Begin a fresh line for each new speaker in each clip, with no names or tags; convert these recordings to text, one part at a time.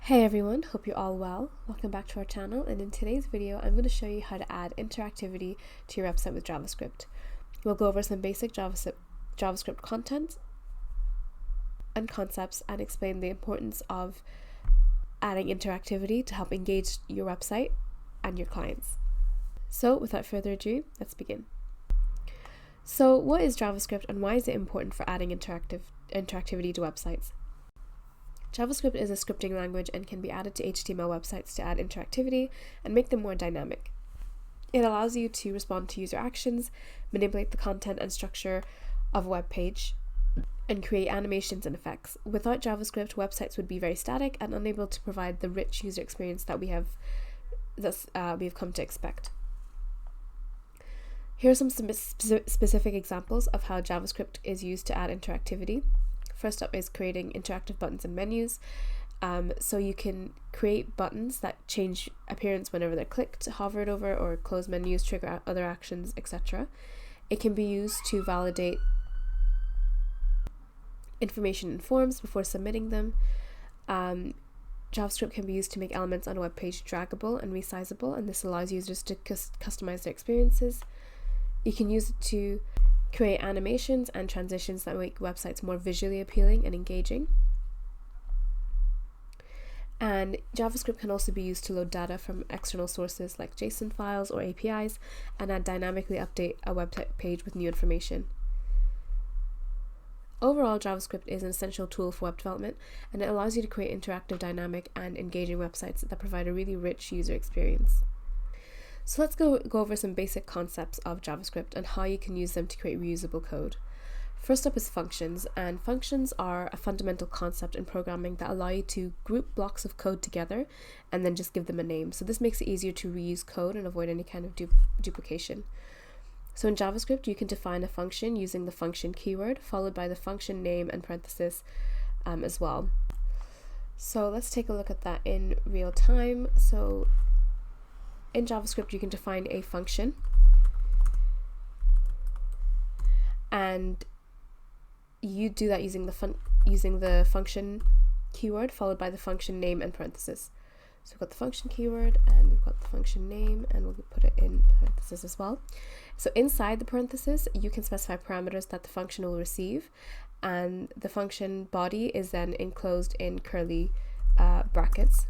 Hey everyone, hope you're all well. Welcome back to our channel, and in today's video I'm going to show you how to add interactivity to your website with JavaScript. We'll go over some basic JavaScript content and concepts and explain the importance of adding interactivity to help engage your website and your clients. So without further ado, let's begin. So what is JavaScript and why is it important for adding interactivity to websites? JavaScript is a scripting language and can be added to HTML websites to add interactivity and make them more dynamic. It allows you to respond to user actions, manipulate the content and structure of a web page, and create animations and effects. Without JavaScript, websites would be very static and unable to provide the rich user experience that we have come to expect. Here are some specific examples of how JavaScript is used to add interactivity. First up is creating interactive buttons and menus. So you can create buttons that change appearance whenever they're clicked, hovered over, or close menus, trigger other actions, etc. It can be used to validate information in forms before submitting them. JavaScript can be used to make elements on a web page draggable and resizable, and this allows users to customize their experiences. You can use it to create animations and transitions that make websites more visually appealing and engaging. And JavaScript can also be used to load data from external sources like JSON files or APIs and dynamically update a web page with new information. Overall, JavaScript is an essential tool for web development, and it allows you to create interactive, dynamic, and engaging websites that provide a really rich user experience. So let's go over some basic concepts of JavaScript and how you can use them to create reusable code. First up is functions, and functions are a fundamental concept in programming that allow you to group blocks of code together and then just give them a name. So this makes it easier to reuse code and avoid any kind of duplication. So in JavaScript, you can define a function using the function keyword followed by the function name and parenthesis as well. So let's take a look at that in real time. So in JavaScript, you can define a function, and you do that using the function keyword followed by the function name and parenthesis. So we've got the function keyword and we've got the function name, and we'll put it in parentheses as well. So inside the parenthesis, you can specify parameters that the function will receive, and the function body is then enclosed in curly brackets.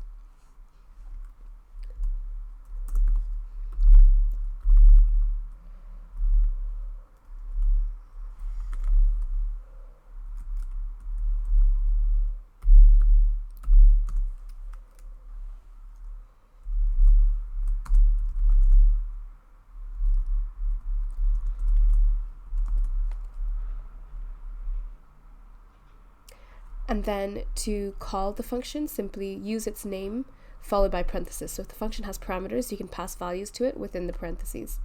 And then to call the function, simply use its name followed by parentheses. So if the function has parameters, you can pass values to it within the parentheses.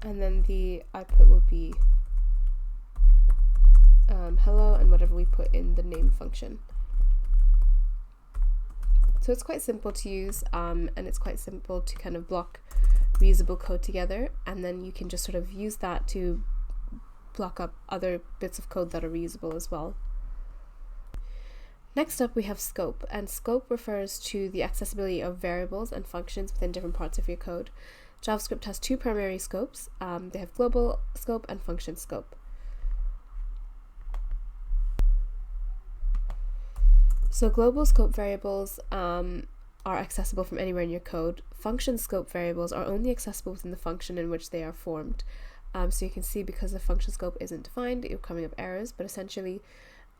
And then the output will be hello and whatever we put in the name function. So it's quite simple to use, and it's quite simple to kind of block reusable code together, and then you can just sort of use that to block up other bits of code that are reusable as well. Next up, we have scope, and scope refers to the accessibility of variables and functions within different parts of your code. JavaScript has two primary scopes. They have global scope and function scope. So global scope variables are accessible from anywhere in your code. Function scope variables are only accessible within the function in which they are formed. So you can see, because the function scope isn't defined, you're coming up errors, but essentially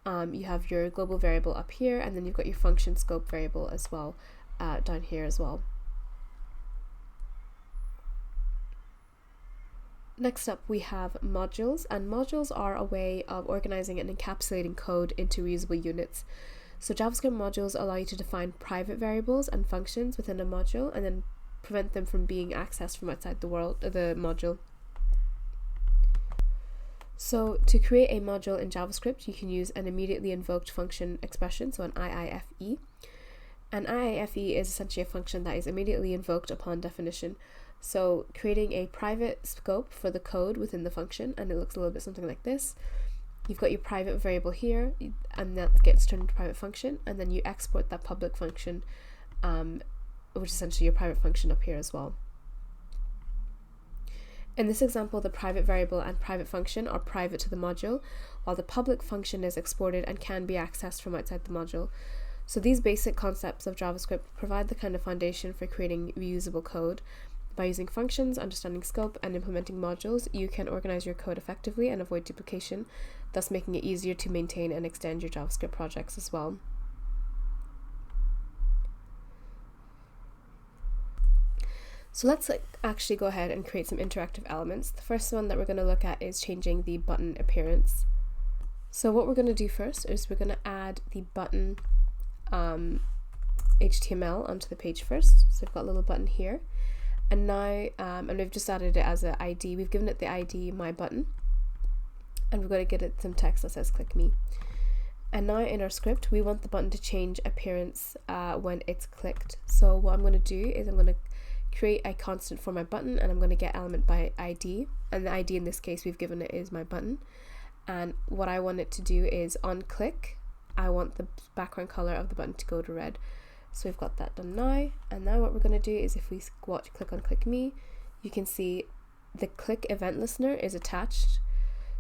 you have your global variable up here, and then you've got your function scope variable as well down here as well. Next up, we have modules, and modules are a way of organizing and encapsulating code into reusable units. So JavaScript modules allow you to define private variables and functions within a module and then prevent them from being accessed from outside the module. So to create a module in JavaScript, you can use an immediately invoked function expression, so an IIFE. An IIFE is essentially a function that is immediately invoked upon definition. So creating a private scope for the code within the function, and it looks a little bit something like this. You've got your private variable here, and that gets turned into a private function, and then you export that public function, which is essentially your private function up here as well. In this example, the private variable and private function are private to the module, while the public function is exported and can be accessed from outside the module. So these basic concepts of JavaScript provide the kind of foundation for creating reusable code. By using functions, understanding scope, and implementing modules, you can organize your code effectively and avoid duplication, thus making it easier to maintain and extend your JavaScript projects as well. So let's actually go ahead and create some interactive elements. The first one that we're going to look at is changing the button appearance. So what we're going to do first is we're going to add the button HTML onto the page first. So we've got a little button here. And now, and we've just added it as an ID. We've given it the ID my button, and we've got to get it some text that says click me. And now in our script, we want the button to change appearance when it's clicked. So what I'm going to do is I'm going to create a constant for my button, and I'm going to get element by ID, and the ID in this case we've given it is my button. And what I want it to do is on click, I want the background color of the button to go to red. So we've got that done now, and now what we're going to do is if we click on click me, you can see the click event listener is attached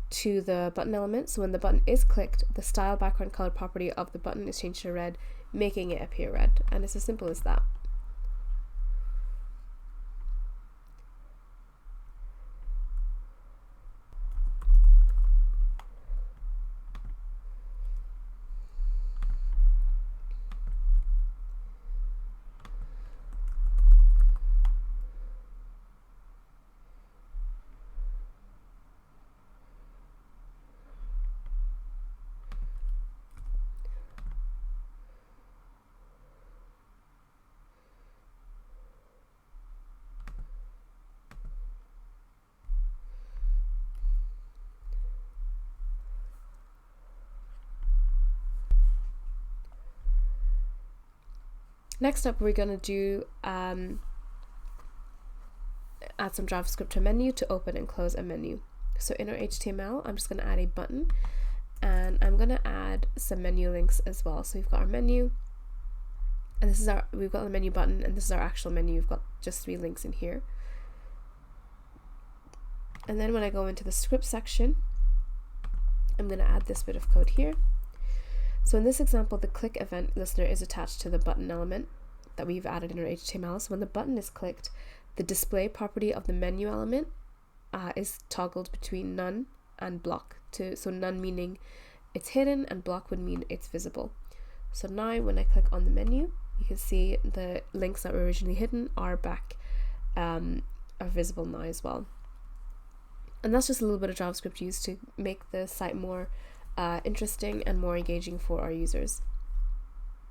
to the button element. So when the button is clicked, the style background color property of the button is changed to red, making it appear red, and it's as simple as that. Next up, we're going to do add some JavaScript to a menu to open and close a menu. So in our HTML, I'm just going to add a button, and I'm going to add some menu links as well. So we've got our menu, and we've got the menu button, and this is our actual menu. We've got just 3 links in here. And then when I go into the script section, I'm going to add this bit of code here. So in this example, the click event listener is attached to the button element that we've added in our HTML. So when the button is clicked, the display property of the menu element is toggled between none and block. So none meaning it's hidden, and block would mean it's visible. So now when I click on the menu, you can see the links that were originally hidden are back, are visible now as well. And that's just a little bit of JavaScript used to make the site more interesting and more engaging for our users.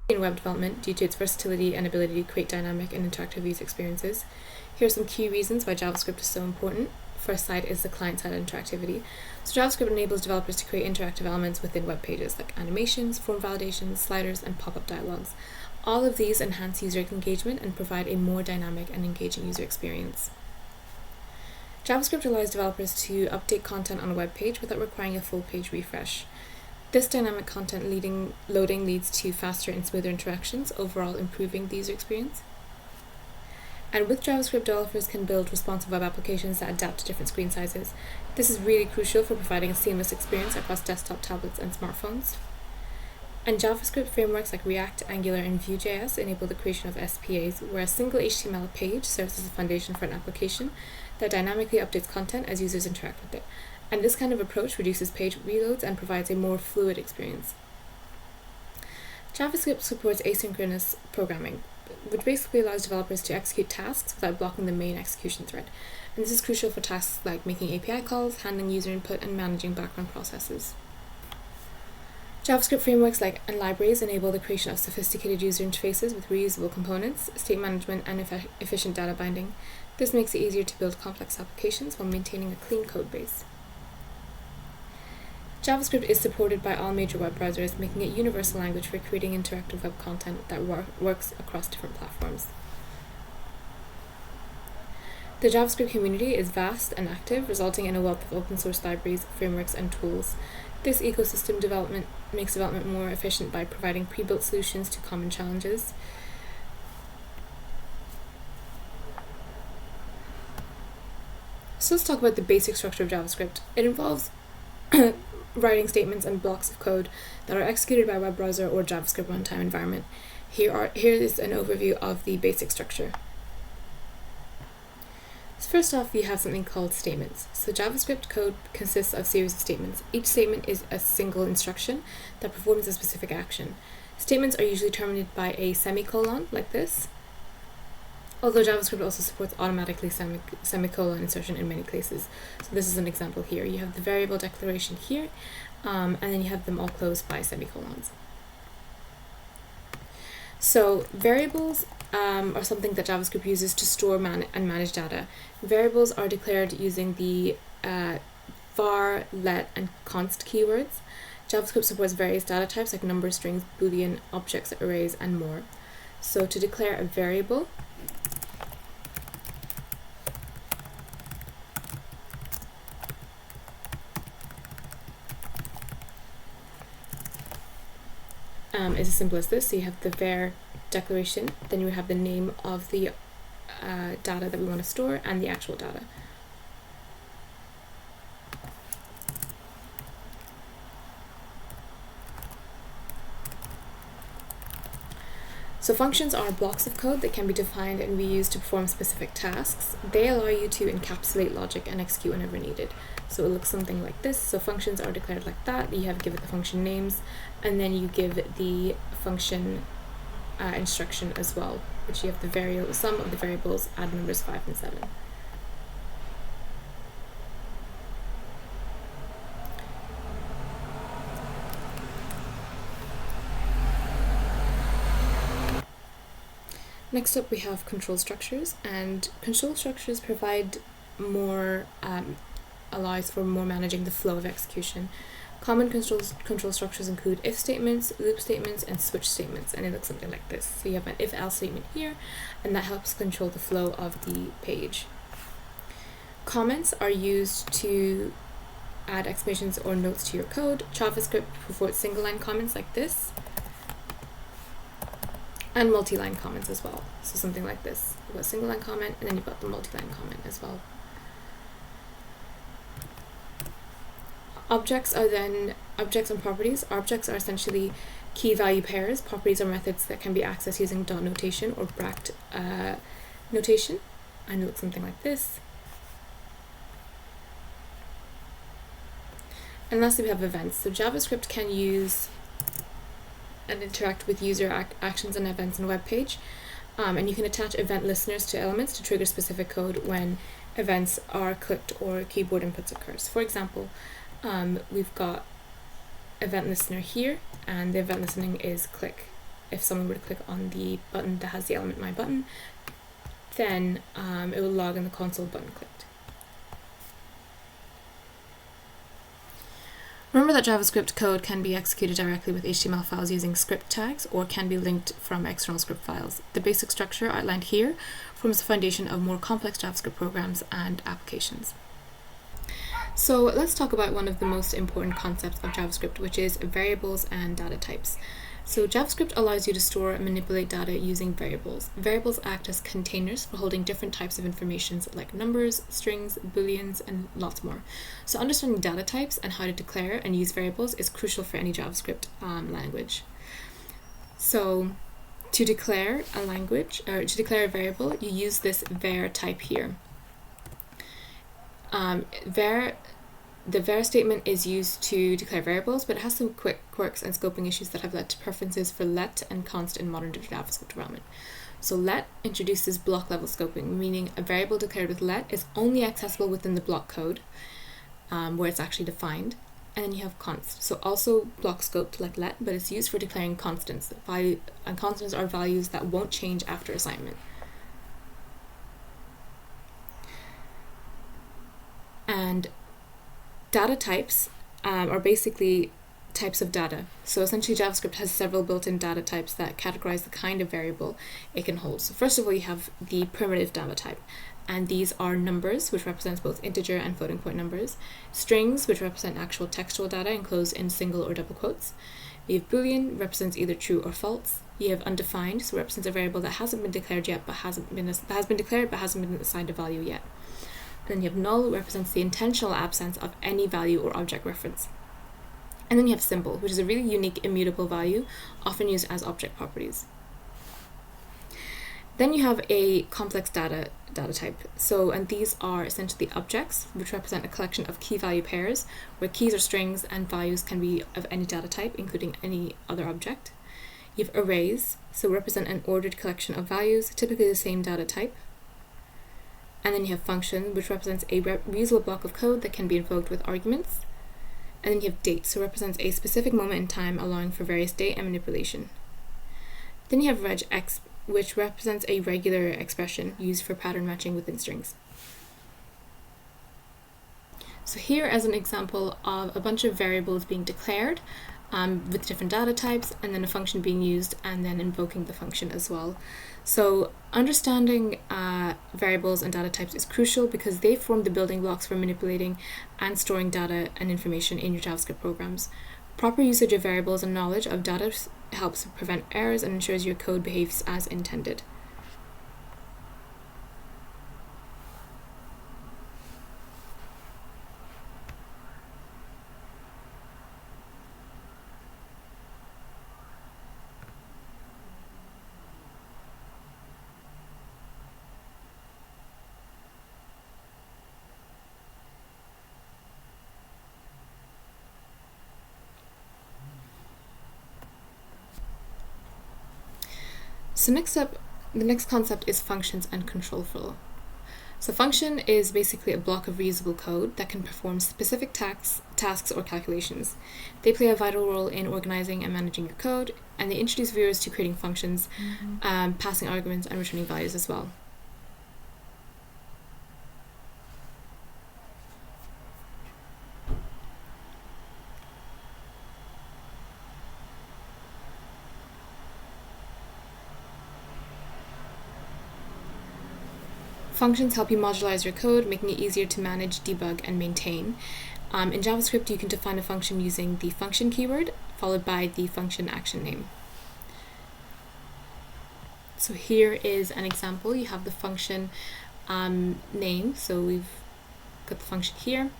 In web development, due to its versatility and ability to create dynamic and interactive user experiences, here are some key reasons why JavaScript is so important. First side is the client-side interactivity. So JavaScript enables developers to create interactive elements within web pages like animations, form validations, sliders, and pop-up dialogues. All of these enhance user engagement and provide a more dynamic and engaging user experience. JavaScript allows developers to update content on a web page without requiring a full page refresh. This dynamic content loading leads to faster and smoother interactions, overall improving the user experience. And with JavaScript, developers can build responsive web applications that adapt to different screen sizes. This is really crucial for providing a seamless experience across desktop, tablets, and smartphones. And JavaScript frameworks like React, Angular, and Vue.js enable the creation of SPAs, where a single HTML page serves as a foundation for an application that dynamically updates content as users interact with it. And this kind of approach reduces page reloads and provides a more fluid experience. JavaScript supports asynchronous programming, which basically allows developers to execute tasks without blocking the main execution thread. And this is crucial for tasks like making API calls, handling user input, and managing background processes. JavaScript frameworks and libraries enable the creation of sophisticated user interfaces with reusable components, state management, and efficient data binding. This makes it easier to build complex applications while maintaining a clean code base. JavaScript is supported by all major web browsers, making it universal language for creating interactive web content that works across different platforms. The JavaScript community is vast and active, resulting in a wealth of open source libraries, frameworks, and tools. This ecosystem development makes development more efficient by providing pre-built solutions to common challenges. So let's talk about the basic structure of JavaScript. It involves writing statements and blocks of code that are executed by a web browser or JavaScript runtime environment. Here is an overview of the basic structure. So first off, we have something called statements. So JavaScript code consists of a series of statements. Each statement is a single instruction that performs a specific action. Statements are usually terminated by a semicolon, like this, although JavaScript also supports automatically semicolon insertion in many cases. So this is an example here. You have the variable declaration here, and then you have them all closed by semicolons. So variables are something that JavaScript uses to store and manage data. Variables are declared using the var, let, and const keywords. JavaScript supports various data types like numbers, strings, boolean, objects, arrays, and more. So to declare a variable, is as simple as this. So you have the var declaration, then you have the name of the data that we want to store and the actual data. So functions are blocks of code that can be defined and reused to perform specific tasks. They allow you to encapsulate logic and execute whenever needed. So it looks something like this. So functions are declared like that. You have to give it the function names, and then you give the function instruction as well, which you have the sum of the variables, add numbers 5 and 7. Next up we have control structures, and control structures provide more, allows for more managing the flow of execution. Common control structures include if statements, loop statements, and switch statements, and it looks something like this. So you have an if-else statement here, and that helps control the flow of the page. Comments are used to add exclamations or notes to your code. JavaScript supports single-line comments like this, and multi-line comments as well. So something like this. You've got a single line comment, and then you've got the multi-line comment as well. Objects and properties. Objects are essentially key value pairs. Properties are methods that can be accessed using dot notation or bracket notation, and it looks something like this. And lastly, we have events. So JavaScript can use and interact with user actions and events in a web page, and you can attach event listeners to elements to trigger specific code when events are clicked or keyboard inputs occurs. For example, we've got event listener here, and the event listening is click. If someone were to click on the button that has the element my button, then it will log in the console button clicked. Remember that JavaScript code can be executed directly with HTML files using script tags, or can be linked from external script files. The basic structure outlined here forms the foundation of more complex JavaScript programs and applications. So let's talk about one of the most important concepts of JavaScript, which is variables and data types. So JavaScript allows you to store and manipulate data using variables. Variables act as containers for holding different types of information like numbers, strings, booleans, and lots more. So understanding data types and how to declare and use variables is crucial for any JavaScript language. So to declare a language, or to declare a variable, you use this var type here. The var statement is used to declare variables, but it has some quick quirks and scoping issues that have led to preferences for let and const in modern JavaScript development. So let introduces block level scoping, meaning a variable declared with let is only accessible within the block code, where it's actually defined. And then you have const, so also block scoped like let, but it's used for declaring constants. And constants are values that won't change after assignment. And data types are basically types of data. So essentially JavaScript has several built-in data types that categorize the kind of variable it can hold. So first of all, you have the primitive data type, and these are numbers, which represents both integer and floating point numbers, strings, which represent actual textual data enclosed in single or double quotes. You have Boolean, represents either true or false. You have undefined, so represents a variable that hasn't been declared yet, but has been declared but hasn't been assigned a value yet. And then you have null, represents the intentional absence of any value or object reference. And then you have symbol, which is a really unique immutable value, often used as object properties. Then you have a complex data type. And these are essentially objects, which represent a collection of key value pairs, where keys are strings and values can be of any data type, including any other object. You have arrays, so represent an ordered collection of values, typically the same data type. And then you have function, which represents a reusable block of code that can be invoked with arguments. And then you have date, so represents a specific moment in time, allowing for various data and manipulation. Then you have regex, which represents a regular expression used for pattern matching within strings. So here as an example of a bunch of variables being declared with different data types, and then a function being used, and then invoking the function as well. So understanding variables and data types is crucial because they form the building blocks for manipulating and storing data and information in your JavaScript programs. Proper usage of variables and knowledge of data helps prevent errors and ensures your code behaves as intended. So next up, the next concept is functions and control flow. So function is basically a block of reusable code that can perform specific tasks or calculations. They play a vital role in organizing and managing your code, and they introduce viewers to creating functions, passing arguments, and returning values as well. Functions help you modularize your code, making it easier to manage, debug, and maintain. In JavaScript, you can define a function using the function keyword, followed by the function action name. So here is an example. You have the function name. So we've got the function here,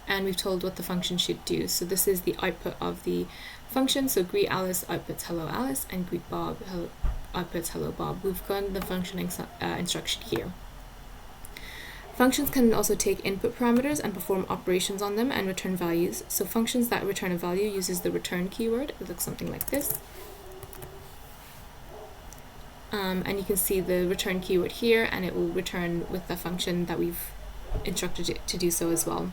and we've told what the function should do. So this is the output of the function. So greet Alice outputs hello Alice, and greet Bob outputs hello Bob. We've got the function instruction here. Functions can also take input parameters and perform operations on them and return values. So functions that return a value uses the return keyword. It looks something like this. And you can see the return keyword here, and it will return with the function that we've instructed it to do so as well.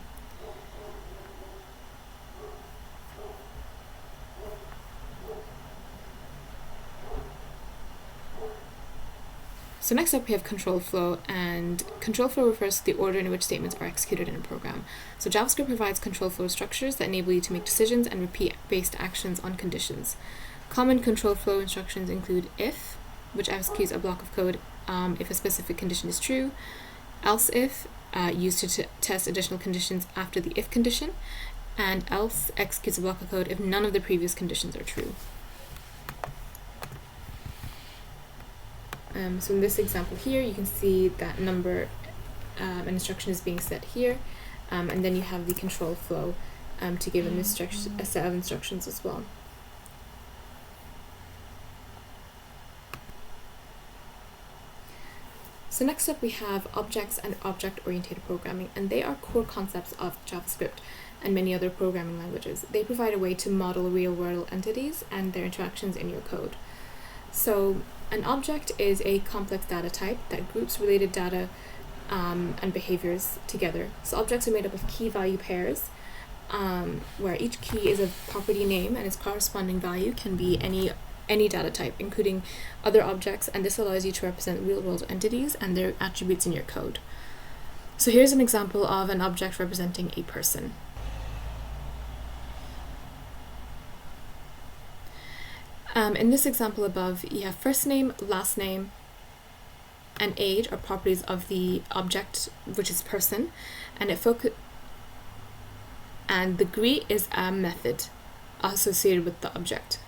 So next up we have control flow, and control flow refers to the order in which statements are executed in a program. So JavaScript provides control flow structures that enable you to make decisions and repeat based actions on conditions. Common control flow instructions include if, which executes a block of code if a specific condition is true, else if, used to test additional conditions after the if condition, and else executes a block of code if none of the previous conditions are true. So in this example here, you can see that number, an instruction is being set here, and then you have the control flow to give a set of instructions as well. So next up we have objects and object-oriented programming, and they are core concepts of JavaScript and many other programming languages. They provide a way to model real-world entities and their interactions in your code. So an object is a complex data type that groups related data and behaviors together. So objects are made up of key value pairs, where each key is a property name and its corresponding value can be any data type, including other objects, and this allows you to represent real-world entities and their attributes in your code. So here's an example of an object representing a person. In this example above, you have first name, last name, and age are properties of the object, which is person, and and the degree is a method associated with the object.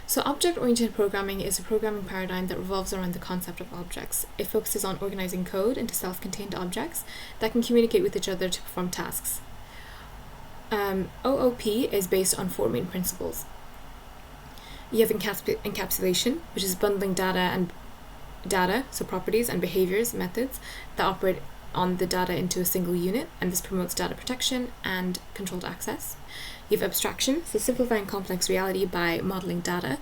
So object-oriented programming is a programming paradigm that revolves around the concept of objects. It focuses on organizing code into self-contained objects that can communicate with each other to perform tasks. OOP is based on 4 main principles. You have encapsulation, which is bundling data, so properties and behaviors, methods that operate on the data into a single unit, and this promotes data protection and controlled access. You have abstraction, so simplifying complex reality by modeling data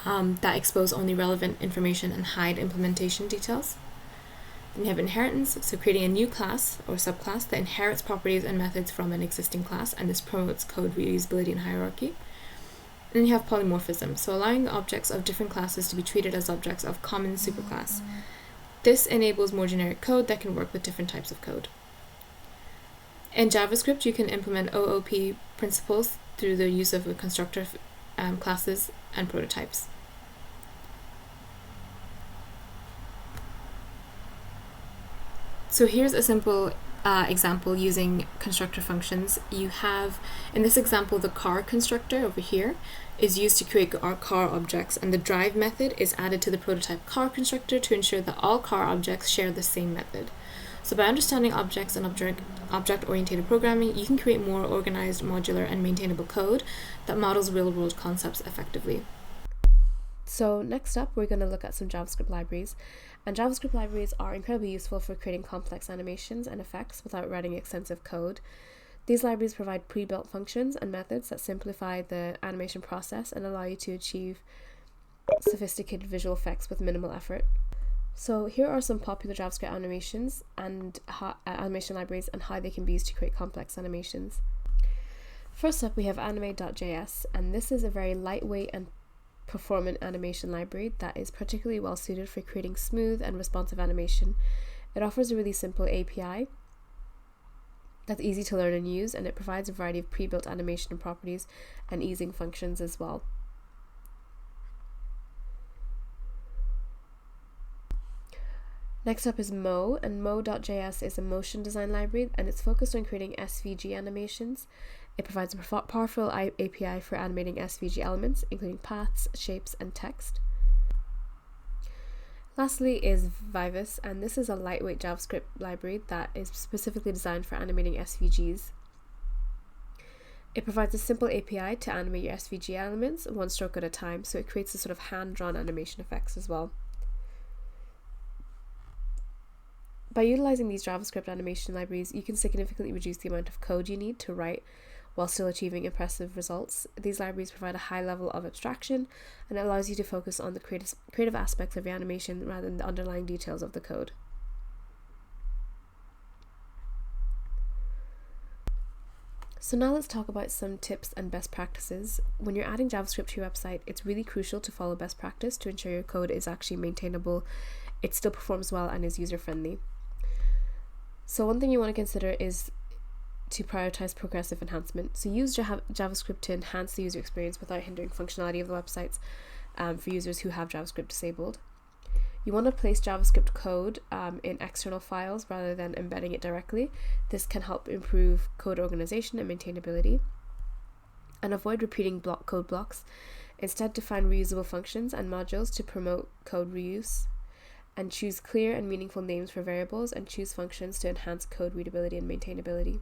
that expose only relevant information and hide implementation details. Then you have inheritance, so creating a new class or subclass that inherits properties and methods from an existing class, and this promotes code reusability and hierarchy. And then you have polymorphism, so allowing objects of different classes to be treated as objects of common superclass. This enables more generic code that can work with different types of code. In JavaScript, you can implement OOP principles through the use of a constructor, classes, and prototypes. So here's a simple example using constructor functions. You have, in this example, the car constructor over here is used to create our car objects, and the drive method is added to the prototype car constructor to ensure that all car objects share the same method. So by understanding objects and object-oriented programming, you can create more organized, modular, and maintainable code that models real-world concepts effectively.
So next up, we're going to look at some JavaScript libraries. And JavaScript libraries are incredibly useful for creating complex animations and effects without writing extensive code. These libraries provide pre-built functions and methods that simplify the animation process and allow you to achieve sophisticated visual effects with minimal effort. So here are some popular JavaScript animations and animation libraries and how they can be used to create complex animations. First up, we have anime.js, and this is a very lightweight and performant animation library that is particularly well suited for creating smooth and responsive animation. It offers a really simple API that's easy to learn and use, and it provides a variety of pre-built animation properties and easing functions as well. Next up is Mo, and Mo.js is a motion design library, and it's focused on creating SVG animations. It provides a powerful API for animating SVG elements, including paths, shapes, and text. Lastly is Vivus, and this is a lightweight JavaScript library that is specifically designed for animating SVGs. It provides a simple API to animate your SVG elements one stroke at a time, so it creates a sort of hand-drawn animation effects as well. By utilizing these JavaScript animation libraries, you can significantly reduce the amount of code you need to write while still achieving impressive results. These libraries provide a high level of abstraction, and it allows you to focus on the creative aspects of your animation rather than the underlying details of the code. So now let's talk about some tips and best practices. When you're adding JavaScript to your website, it's really crucial to follow best practice to ensure your code is actually maintainable, it still performs well, and is user-friendly. So one thing you want to consider is to prioritize progressive enhancement. So use JavaScript to enhance the user experience without hindering functionality of the websites for users who have JavaScript disabled. You want to place JavaScript code in external files rather than embedding it directly. This can help improve code organization and maintainability. And avoid repeating code blocks. Instead, define reusable functions and modules to promote code reuse. And choose clear and meaningful names for variables, and choose functions to enhance code readability and maintainability.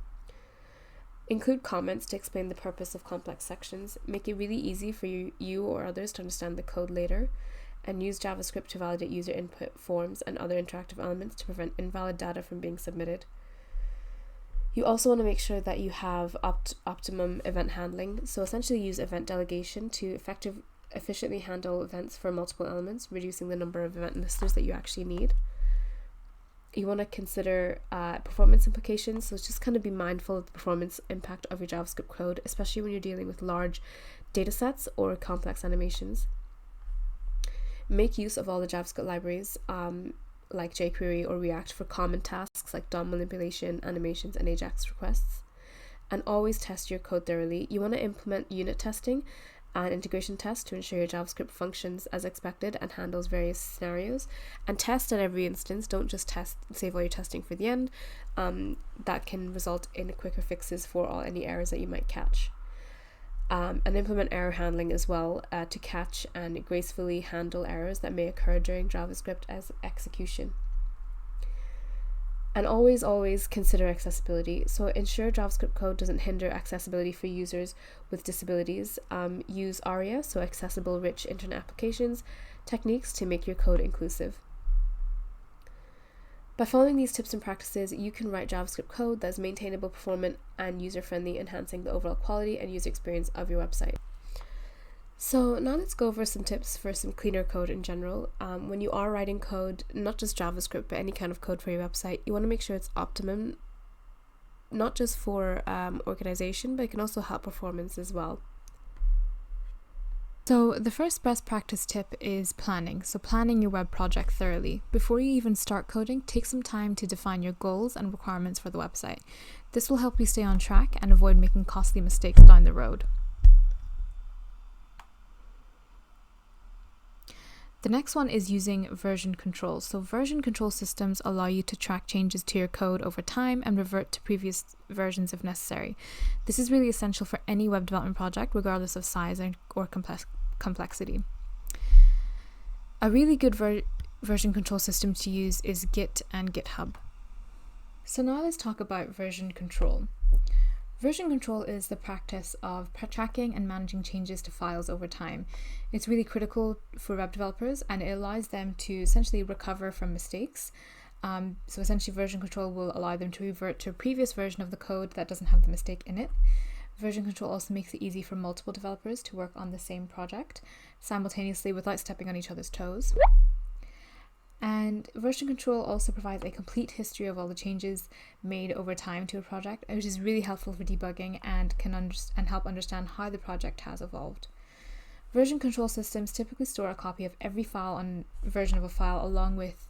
Include comments to explain the purpose of complex sections. Make it really easy for you or others to understand the code later, and use JavaScript to validate user input forms and other interactive elements to prevent invalid data from being submitted. You also want to make sure that you have optimum event handling, so essentially use event delegation to efficiently handle events for multiple elements, reducing the number of event listers that you actually need. You want to consider performance implications, so just kind of be mindful of the performance impact of your JavaScript code, especially when you're dealing with large data sets or complex animations. Make use of all the JavaScript libraries like jQuery or React for common tasks like DOM manipulation, animations, and AJAX requests. And always test your code thoroughly. You want to implement unit testing and integration tests to ensure your JavaScript functions as expected and handles various scenarios. And test at every instance. Don't just save all your testing for the end. That can result in quicker fixes for any errors that you might catch. And implement error handling as well to catch and gracefully handle errors that may occur during JavaScript as execution. And always consider accessibility. So ensure JavaScript code doesn't hinder accessibility for users with disabilities. Use ARIA, so accessible rich internet applications, techniques to make your code inclusive. By following these tips and practices, you can write JavaScript code that is maintainable, performant, and user-friendly, enhancing the overall quality and user experience of your website. So now let's go over some tips for some cleaner code in general. When you are writing code, not just JavaScript, but any kind of code for your website, you want to make sure it's optimum, not just for organization, but it can also help performance as well.
So the first best practice tip is planning. So planning your web project thoroughly. Before you even start coding, take some time to define your goals and requirements for the website. This will help you stay on track and avoid making costly mistakes down the road. The next one is using version control. So version control systems allow you to track changes to your code over time and revert to previous versions if necessary. This is really essential for any web development project, regardless of size or complexity. A really good version control system to use is Git and GitHub. So now let's talk about version control. Version control is the practice of tracking and managing changes to files over time. It's really critical for web developers, and it allows them to essentially recover from mistakes. So essentially version control will allow them to revert to a previous version of the code that doesn't have the mistake in it. Version control also makes it easy for multiple developers to work on the same project simultaneously without stepping on each other's toes. And version control also provides a complete history of all the changes made over time to a project, which is really helpful for debugging and can help understand how the project has evolved. Version control systems typically store a copy of every file and version of a file, along with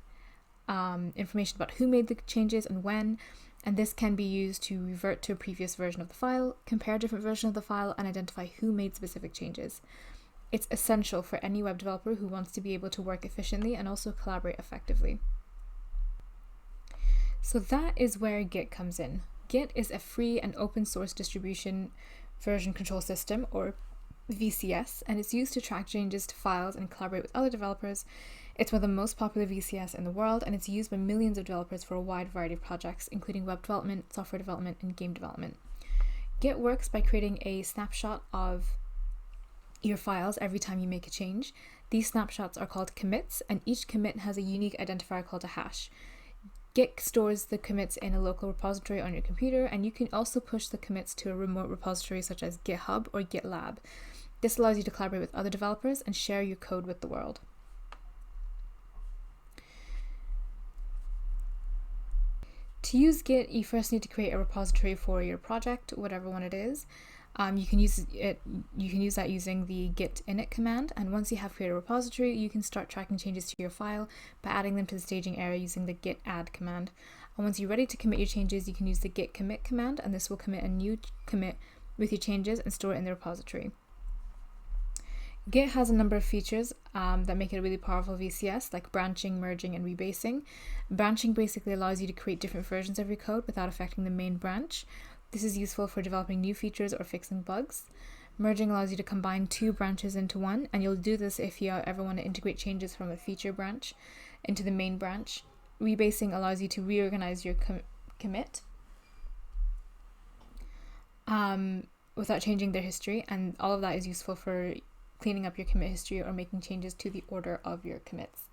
information about who made the changes and when, and this can be used to revert to a previous version of the file, compare different versions of the file, and identify who made specific changes. It's essential for any web developer who wants to be able to work efficiently and also collaborate effectively. So that is where Git comes in. Git is a free and open source distribution version control system, or VCS, and it's used to track changes to files and collaborate with other developers. It's one of the most popular VCS in the world, and it's used by millions of developers for a wide variety of projects, including web development, software development, and game development. Git works by creating a snapshot of your files every time you make a change. These snapshots are called commits, and each commit has a unique identifier called a hash. Git stores the commits in a local repository on your computer, and you can also push the commits to a remote repository such as GitHub or GitLab. This allows you to collaborate with other developers and share your code with the world. To use Git, you first need to create a repository for your project, whatever one it is. You can use that using the git init command, and once you have created a repository, you can start tracking changes to your file by adding them to the staging area using the git add command. And once you're ready to commit your changes, you can use the git commit command, and this will commit a new commit with your changes and store it in the repository. Git has a number of features that make it a really powerful VCS, like branching, merging, and rebasing. Branching basically allows you to create different versions of your code without affecting the main branch. This is useful for developing new features or fixing bugs. Merging allows you to combine two branches into one, and you'll do this if you ever want to integrate changes from a feature branch into the main branch. Rebasing allows you to reorganize your commit without changing their history, and all of that is useful for cleaning up your commit history or making changes to the order of your commits.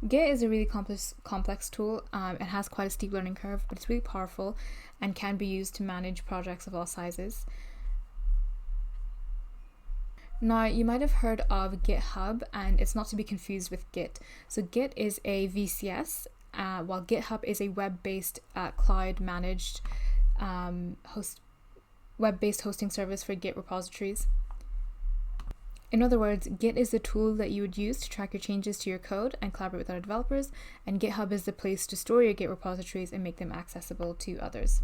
Git is a really complex tool. It has quite a steep learning curve, but it's really powerful and can be used to manage projects of all sizes. Now, you might have heard of GitHub, and it's not to be confused with Git. So Git is a VCS, while GitHub is a web-based cloud-managed web-based hosting service for Git repositories. In other words, Git is the tool that you would use to track your changes to your code and collaborate with other developers, and GitHub is the place to store your Git repositories and make them accessible to others.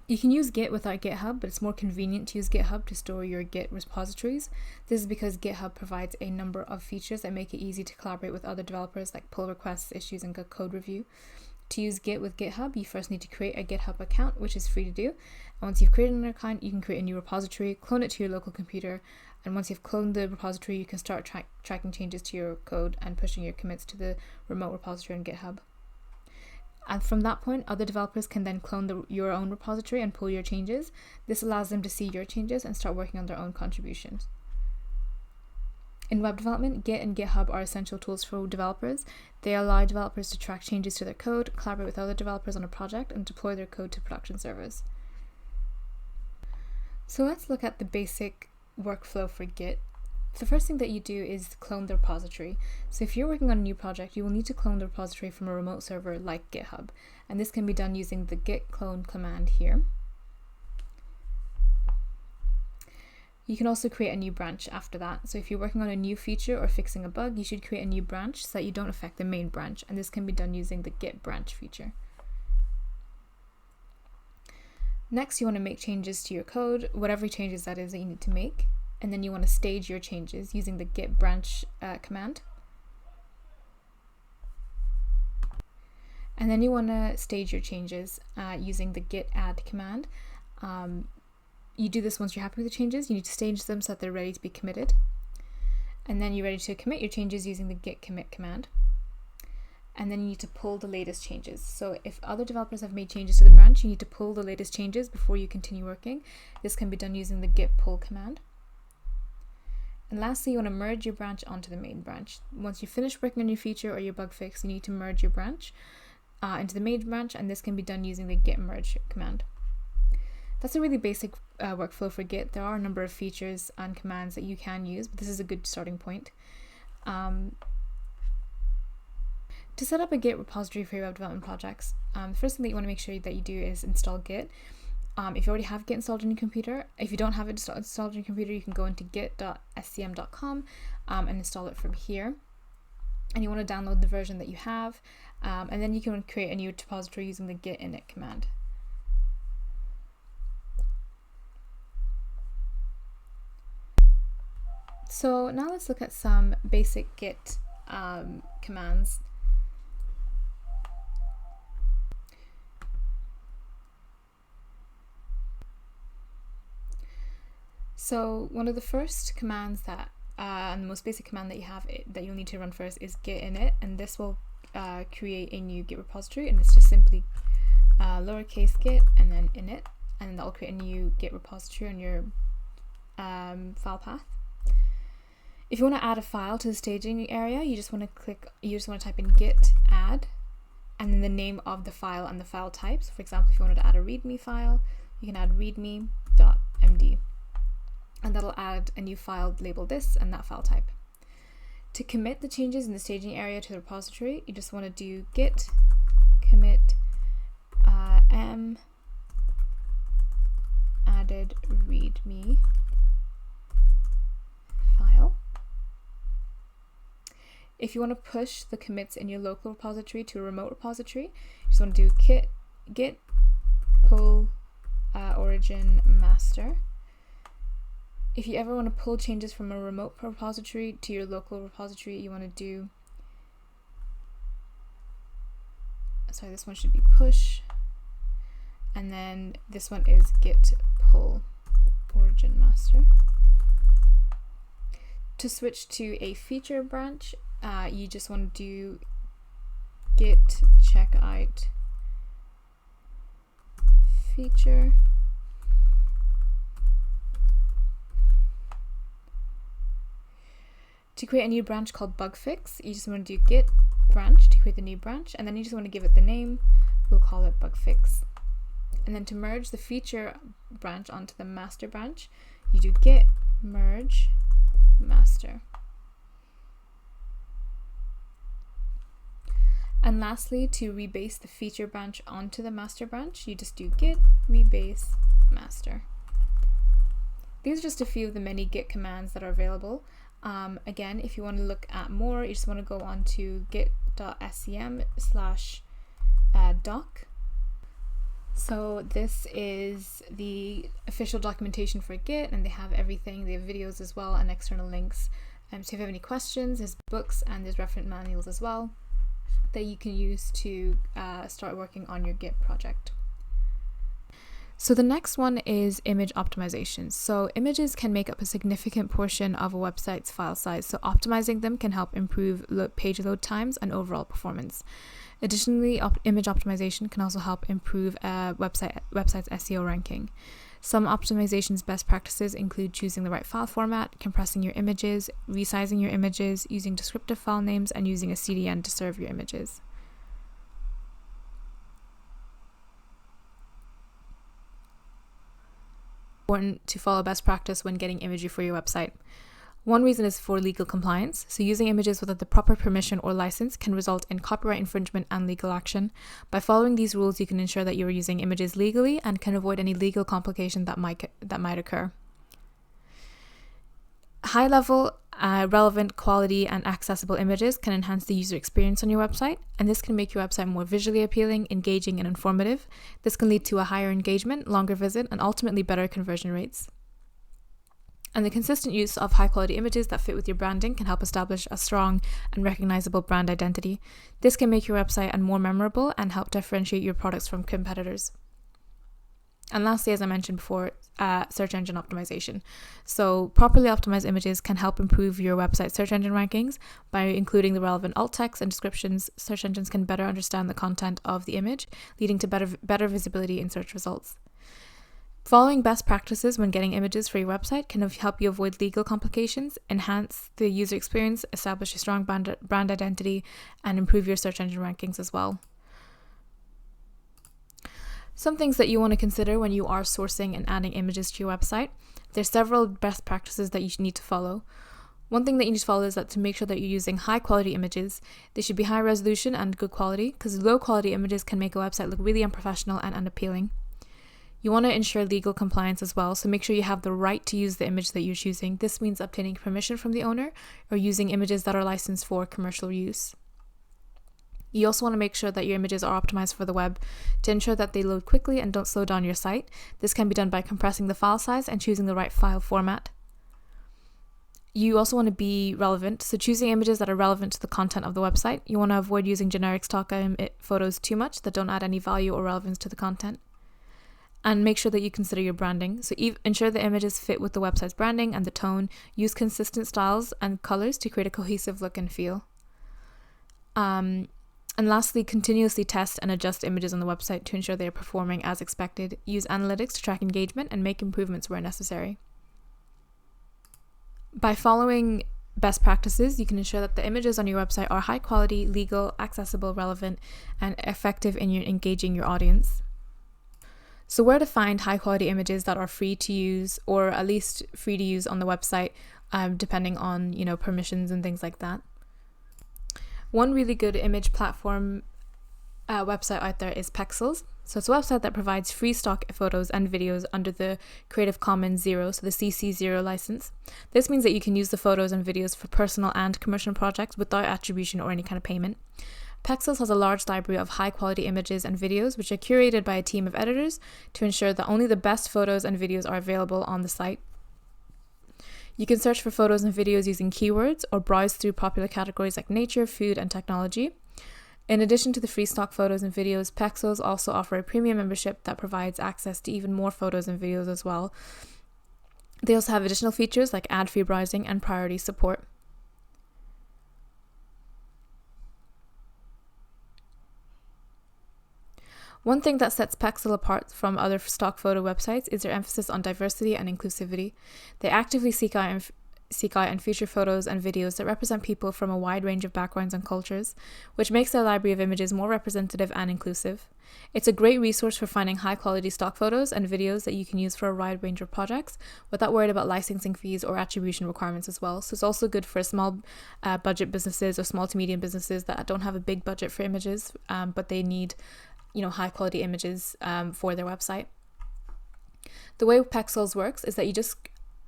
You can use Git without GitHub, but it's more convenient to use GitHub to store your Git repositories. This is because GitHub provides a number of features that make it easy to collaborate with other developers, like pull requests, issues, and code review. To use Git with GitHub, you first need to create a GitHub account, which is free to do. And once you've created an account, you can create a new repository, clone it to your local computer, and once you've cloned the repository, you can start tracking changes to your code and pushing your commits to the remote repository on GitHub. And from that point, other developers can then clone your own repository and pull your changes. This allows them to see your changes and start working on their own contributions. In web development, Git and GitHub are essential tools for developers. They allow developers to track changes to their code, collaborate with other developers on a project, and deploy their code to production servers. So let's look at the basic workflow for Git. The first thing that you do is clone the repository. So if you're working on a new project, you will need to clone the repository from a remote server like GitHub. And this can be done using the git clone command here. You can also create a new branch after that. So if you're working on a new feature or fixing a bug, you should create a new branch so that you don't affect the main branch. And this can be done using the git branch feature. Next, you want to make changes to your code, whatever changes that is that you need to make. And then you want to stage your changes using the git branch command. And then you want to stage your changes using the git add command. You do this once you're happy with the changes. You need to stage them so that they're ready to be committed. And then you're ready to commit your changes using the git commit command. And then you need to pull the latest changes. So if other developers have made changes to the branch, you need to pull the latest changes before you continue working. This can be done using the git pull command. And lastly, you want to merge your branch onto the main branch. Once you finish working on your feature or your bug fix, you need to merge your branch into the main branch, and this can be done using the git merge command. That's a really basic workflow for Git. There are a number of features and commands that you can use, but this is a good starting point. To set up a Git repository for your web development projects, the first thing that you want to make sure that you do is install Git. If you already have Git installed on your computer, if you don't have it installed on your computer, you can go into git.scm.com and install it from here. And you want to download the version that you have, and then you can create a new repository using the git init command. So now let's look at some basic Git commands. So one of the first commands that, and the most basic command that you have that you'll need to run first is git init, and this will create a new Git repository, and it's just simply lowercase git and then init, and that will create a new Git repository on your file path. If you want to add a file to the staging area, you just want to type in git add, and then the name of the file and the file type. So for example, if you wanted to add a readme file, you can add readme.md. And that'll add a new file labeled this and that file type. To commit the changes in the staging area to the repository, you just want to do git commit m added readme file. If you want to push the commits in your local repository to a remote repository, you just want to do git pull origin master. If you ever want to pull changes from a remote repository to your local repository, you want to do, sorry, this one should be push, and then this one is git pull origin master. To switch to a feature branch, you just want to do git check out feature. To create a new branch called bug fix, you just want to do git branch to create the new branch, and then you just want to give it the name. We'll call it bug fix. And then to merge the feature branch onto the master branch, you do git merge master. And lastly, to rebase the feature branch onto the master branch, you just do git rebase master. These are just a few of the many Git commands that are available. Again, if you want to look at more, you just want to go on to git.scm/doc. So this is the official documentation for Git, and they have everything. They have videos as well and external links. So if you have any questions, there's books and there's reference manuals as well that you can use to start working on your Git project. So the next one is image optimization. So images can make up a significant portion of a website's file size, so optimizing them can help improve page load times and overall performance. Additionally, image optimization can also help improve a website's SEO ranking. Some optimization's best practices include choosing the right file format, compressing your images, resizing your images, using descriptive file names, and using a CDN to serve your images. Important to follow best practice when getting imagery for your website. One reason is for legal compliance. So using images without the proper permission or license can result in copyright infringement and legal action. By following these rules, you can ensure that you are using images legally and can avoid any legal complication that might occur. High-level, relevant, quality, and accessible images can enhance the user experience on your website, and this can make your website more visually appealing, engaging, and informative. This can lead to a higher engagement, longer visit, and ultimately better conversion rates. And the consistent use of high-quality images that fit with your branding can help establish a strong and recognizable brand identity. This can make your website more memorable and help differentiate your products from competitors. And lastly, as I mentioned before, search engine optimization. So properly optimized images can help improve your website search engine rankings by including the relevant alt text and descriptions. Search engines can better understand the content of the image, leading to better visibility in search results. Following best practices when getting images for your website can help you avoid legal complications, enhance the user experience, establish a strong brand identity, and improve your search engine rankings as well. Some things that you want to consider when you are sourcing and adding images to your website. There's several best practices that you need to follow. One thing that you need to follow is that to make sure that you're using high quality images. They should be high resolution and good quality, because low quality images can make a website look really unprofessional and unappealing. You want to ensure legal compliance as well, so make sure you have the right to use the image that you're choosing. This means obtaining permission from the owner or using images that are licensed for commercial use. You also want to make sure that your images are optimized for the web to ensure that they load quickly and don't slow down your site. This can be done by compressing the file size and choosing the right file format. You also want to be relevant, so choosing images that are relevant to the content of the website. You want to avoid using generic stock photos too much that don't add any value or relevance to the content. And make sure that you consider your branding. So ensure the images fit with the website's branding and the tone. Use consistent styles and colors to create a cohesive look and feel. And lastly, continuously test and adjust images on the website to ensure they are performing as expected. Use analytics to track engagement and make improvements where necessary. By following best practices, you can ensure that the images on your website are high quality, legal, accessible, relevant, and effective in engaging your audience. So where to find high quality images that are free to use, or at least free to use on the website, depending on, permissions and things like that. One really good image platform website out there is Pexels. So it's a website that provides free stock photos and videos under the Creative Commons 0, so the CC0 license. This means that you can use the photos and videos for personal and commercial projects without attribution or any kind of payment. Pexels has a large library of high-quality images and videos, which are curated by a team of editors to ensure that only the best photos and videos are available on the site. You can search for photos and videos using keywords or browse through popular categories like nature, food, and technology. In addition to the free stock photos and videos, Pexels also offer a premium membership that provides access to even more photos and videos as well. They also have additional features like ad-free browsing and priority support. One thing that sets Pexel apart from other stock photo websites is their emphasis on diversity and inclusivity. They actively seek out and feature photos and videos that represent people from a wide range of backgrounds and cultures, which makes their library of images more representative and inclusive. It's a great resource for finding high-quality stock photos and videos that you can use for a wide range of projects without worrying about licensing fees or attribution requirements as well. So it's also good for small budget businesses or small to medium businesses that don't have a big budget for images, but they need high quality images for their website. The way Pexels works is that you just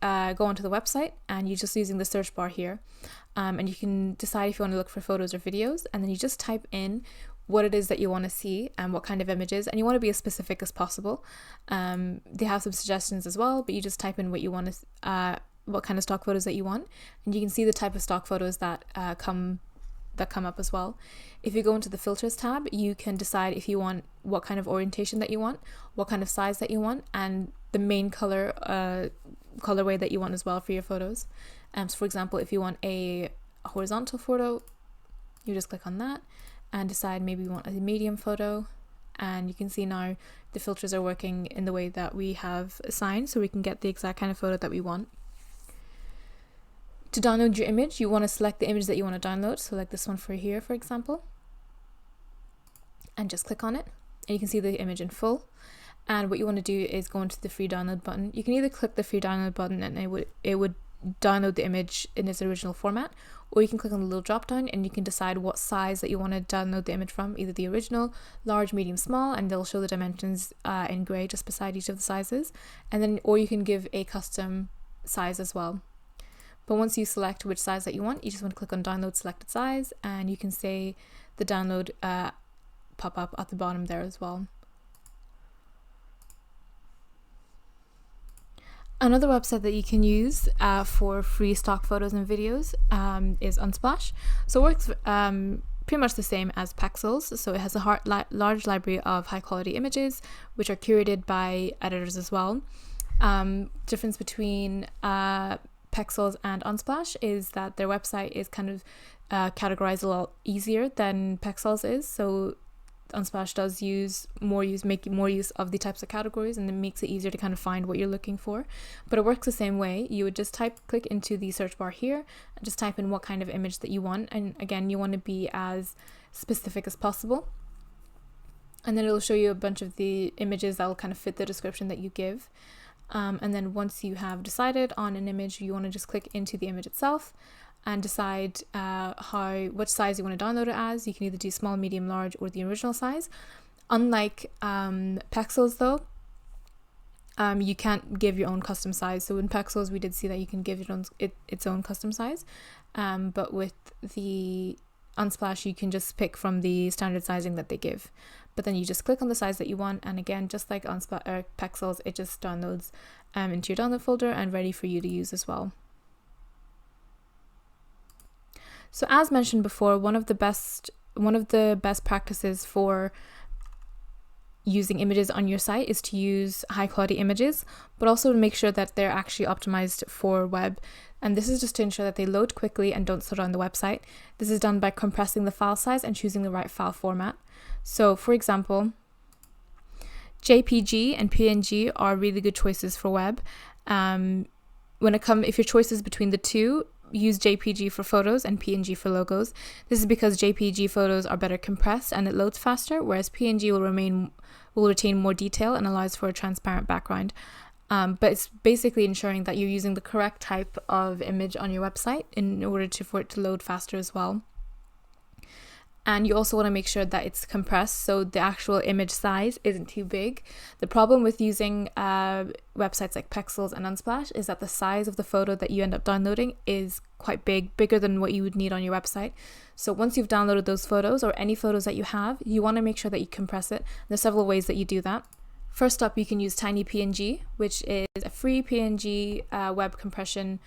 go onto the website, and you're just using the search bar here, and you can decide if you want to look for photos or videos, and then you just type in what it is that you want to see and what kind of images, and you want to be as specific as possible. They have some suggestions as well, but you just type in what you want to, what kind of stock photos that you want, and you can see the type of stock photos that come up as well. If you go into the filters tab, you can decide if you want what kind of orientation that you want, what kind of size that you want, and the main colorway that you want as well for your photos. So for example, if you want a horizontal photo, you just click on that and decide maybe you want a medium photo, and you can see now the filters are working in the way that we have assigned, so we can get the exact kind of photo that we want. To download your image, you want to select the image that you want to download, so like this one for here, for example, and just click on it, and you can see the image in full. And what you want to do is go into the free download button. You can either click the free download button and it would download the image in its original format, or you can click on the little drop down and you can decide what size that you want to download the image from, either the original, large, medium, small, and they'll show the dimensions in grey just beside each of the sizes, and then or you can give a custom size as well. But once you select which size that you want, you just want to click on download selected size, and you can say the download pop up at the bottom there as well. Another website that you can use for free stock photos and videos is Unsplash. So it works pretty much the same as Pexels. So it has a large library of high quality images, which are curated by editors as well. Difference between Pexels and Unsplash is that their website is kind of categorized a lot easier than Pexels is. So Unsplash does make more use of the types of categories, and it makes it easier to kind of find what you're looking for. But it works the same way. You would just click into the search bar here and just type in what kind of image that you want, and again, you want to be as specific as possible, and then it'll show you a bunch of the images that will kind of fit the description that you give. And then once you have decided on an image, you want to just click into the image itself and decide which size you want to download it as. You can either do small, medium, large, or the original size. Unlike Pexels though, you can't give your own custom size. So in Pexels we did see that you can give its own custom size, but with the Unsplash you can just pick from the standard sizing that they give. But then you just click on the size that you want, and again, just like Pexels, it just downloads into your download folder and ready for you to use as well. So as mentioned before, one of the best practices for using images on your site is to use high quality images, but also to make sure that they're actually optimized for web. And this is just to ensure that they load quickly and don't slow down the website. This is done by compressing the file size and choosing the right file format. So for example, JPG and PNG are really good choices for web. If your choice is between the two, use JPG for photos and PNG for logos. This is because JPG photos are better compressed and it loads faster, whereas PNG will retain more detail and allows for a transparent background. But it's basically ensuring that you're using the correct type of image on your website in order for it to load faster as well. And you also want to make sure that it's compressed, so the actual image size isn't too big. The problem with using websites like Pexels and Unsplash is that the size of the photo that you end up downloading is quite bigger than what you would need on your website. So once you've downloaded those photos, or any photos that you have, you want to make sure that you compress it. There's several ways that you do that. First up, you can use TinyPNG, which is a free PNG web compression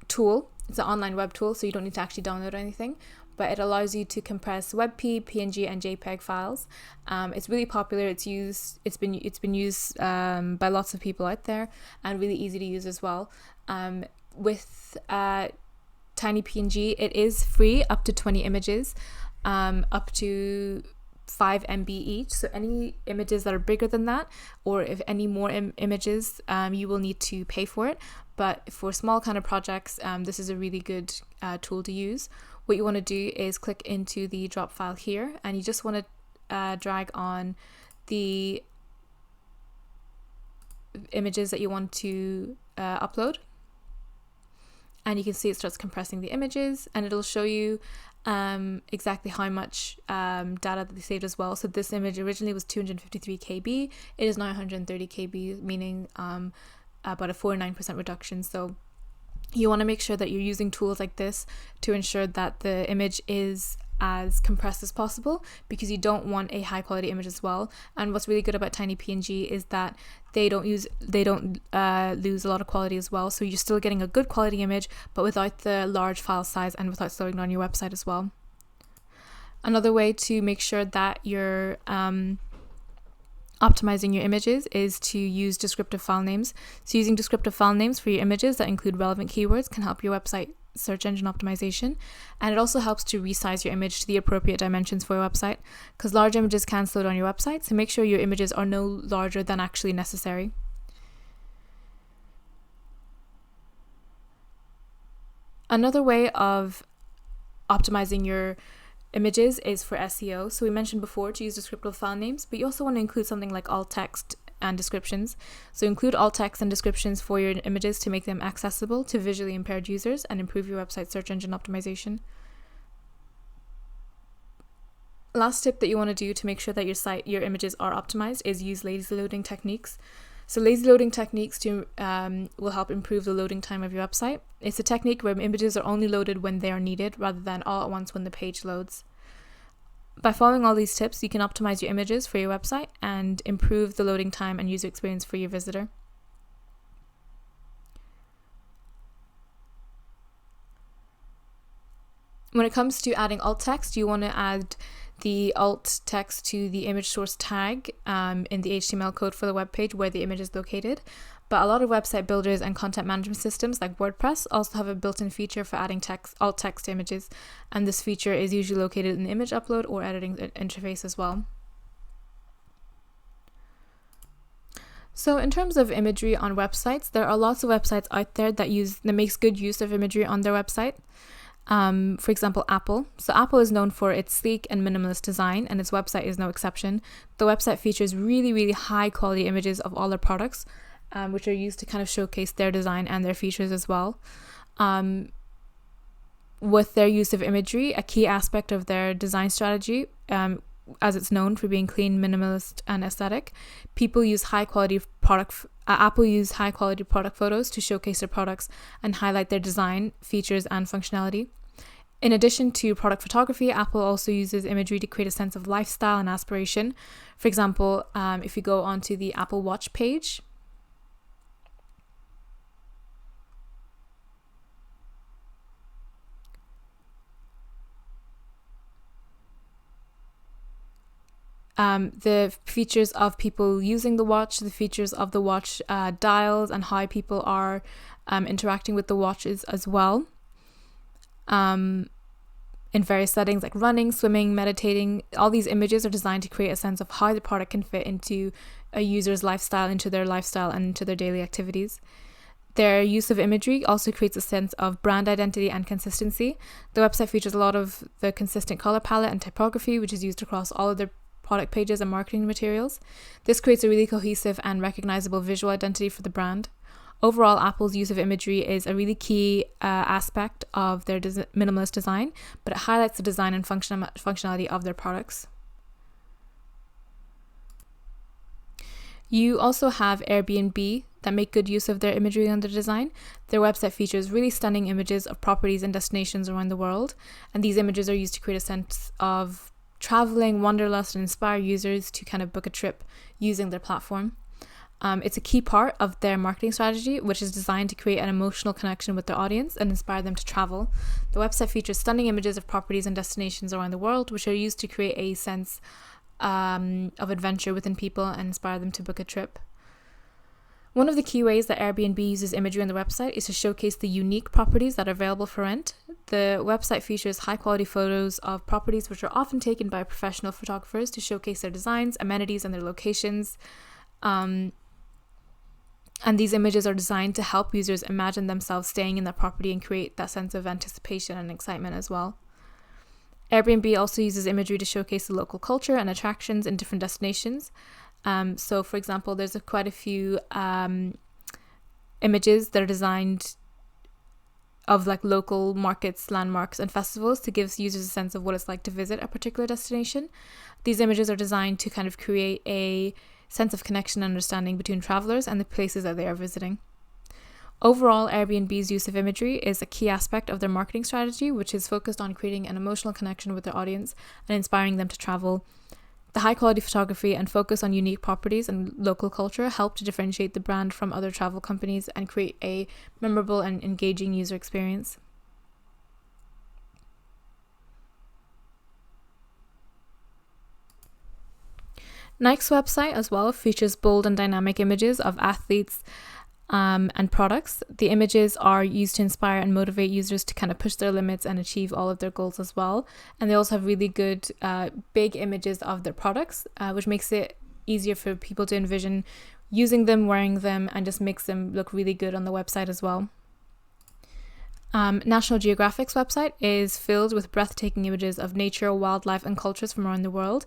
tool. It's an online web tool, so you don't need to actually download anything, but it allows you to compress WebP, PNG, and JPEG files. It's really popular. It's been used by lots of people out there, and really easy to use as well. With TinyPNG, it is free up to 20 images, up to 5 MB each. So any images that are bigger than that, or if any more images, you will need to pay for it. But for small kind of projects, this is a really good tool to use. What you want to do is click into the drop file here, and you just want to drag on the images that you want to upload. And you can see it starts compressing the images, and it'll show you exactly how much data that they saved as well. So this image originally was 253 KB. It is now 130 KB, meaning about a 49% reduction. So you want to make sure that you're using tools like this to ensure that the image is as compressed as possible, because you don't want a high quality image as well. And what's really good about Tiny PNG is that they don't lose a lot of quality as well. So you're still getting a good quality image, but without the large file size and without slowing down your website as well. Another way to make sure that you're optimizing your images is to use descriptive file names. So using descriptive file names for your images that include relevant keywords can help your website search engine optimization, and it also helps to resize your image to the appropriate dimensions for your website, because large images can slow down your website, so make sure your images are no larger than actually necessary. Another way of optimizing your images is for SEO. So we mentioned before to use descriptive file names, but you also want to include something like alt text and descriptions. So include alt text and descriptions for your images to make them accessible to visually impaired users and improve your website search engine optimization. Last tip that you want to do to make sure that your images are optimized is use lazy loading techniques. So lazy loading techniques will help improve the loading time of your website. It's a technique where images are only loaded when they are needed rather than all at once when the page loads. By following all these tips, you can optimize your images for your website and improve the loading time and user experience for your visitor. When it comes to adding alt text, you want to add the alt text to the image source tag in the HTML code for the web page where the image is located. But a lot of website builders and content management systems like WordPress also have a built-in feature for adding alt text to images, and this feature is usually located in the image upload or editing interface as well. So in terms of imagery on websites, there are lots of websites out there that makes good use of imagery on their website. For example, Apple. So Apple is known for its sleek and minimalist design, and its website is no exception. The website features really, really high quality images of all their products, which are used to kind of showcase their design and their features as well. With their use of imagery, a key aspect of their design strategy, as it's known for being clean, minimalist, and aesthetic, Apple use high quality product photos to showcase their products and highlight their design, features, and functionality. In addition to product photography, Apple also uses imagery to create a sense of lifestyle and aspiration. For example, if you go onto the Apple Watch page, the features of people using the watch, the features of the watch dials, and how people are interacting with the watches as well. In various settings like running, swimming, meditating, all these images are designed to create a sense of how the product can fit into a user's lifestyle, into their lifestyle, and into their daily activities. Their use of imagery also creates a sense of brand identity and consistency. The website features a lot of the consistent color palette and typography, which is used across all of their product pages and marketing materials. This creates a really cohesive and recognizable visual identity for the brand. Overall, Apple's use of imagery is a really key aspect of their minimalist design, but it highlights the design and functionality of their products. You also have Airbnb that make good use of their imagery and their design. Their website features really stunning images of properties and destinations around the world, and these images are used to create a sense of traveling, wanderlust, and inspire users to kind of book a trip using their platform. It's a key part of their marketing strategy, which is designed to create an emotional connection with their audience and inspire them to travel. The website features stunning images of properties and destinations around the world, which are used to create a sense of adventure within people and inspire them to book a trip. One of the key ways that Airbnb uses imagery on the website is to showcase the unique properties that are available for rent. The website features high-quality photos of properties which are often taken by professional photographers to showcase their designs, amenities, and their locations. And these images are designed to help users imagine themselves staying in that property and create that sense of anticipation and excitement as well. Airbnb also uses imagery to showcase the local culture and attractions in different destinations. So, for example, there's quite a few images that are designed of like local markets, landmarks, and festivals to give users a sense of what it's like to visit a particular destination. These images are designed to kind of create a sense of connection and understanding between travelers and the places that they are visiting. Overall, Airbnb's use of imagery is a key aspect of their marketing strategy, which is focused on creating an emotional connection with their audience and inspiring them to travel. The high-quality photography and focus on unique properties and local culture help to differentiate the brand from other travel companies and create a memorable and engaging user experience. Nike's website as well features bold and dynamic images of athletes and products. The images are used to inspire and motivate users to kind of push their limits and achieve all of their goals as well. And they also have really good big images of their products, which makes it easier for people to envision using them, wearing them, and just makes them look really good on the website as well. National Geographic's website is filled with breathtaking images of nature, wildlife, and cultures from around the world.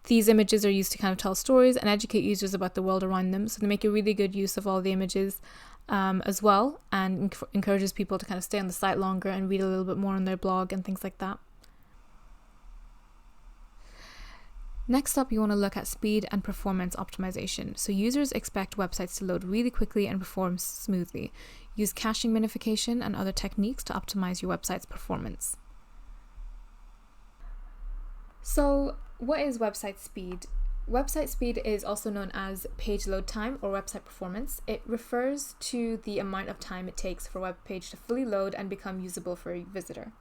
These images are used to kind of tell stories and educate users about the world around them, so they make a really good use of all the images as well, and encourages people to kind of stay on the site longer and read a little bit more on their blog and things like that. Next up, you want to look at speed and performance optimization. So users expect websites to load really quickly and perform smoothly. Use caching minification and other techniques to optimize your website's performance. So, what is website speed? Website speed is also known as page load time or website performance. It refers to the amount of time it takes for a web page to fully load and become usable for a visitor.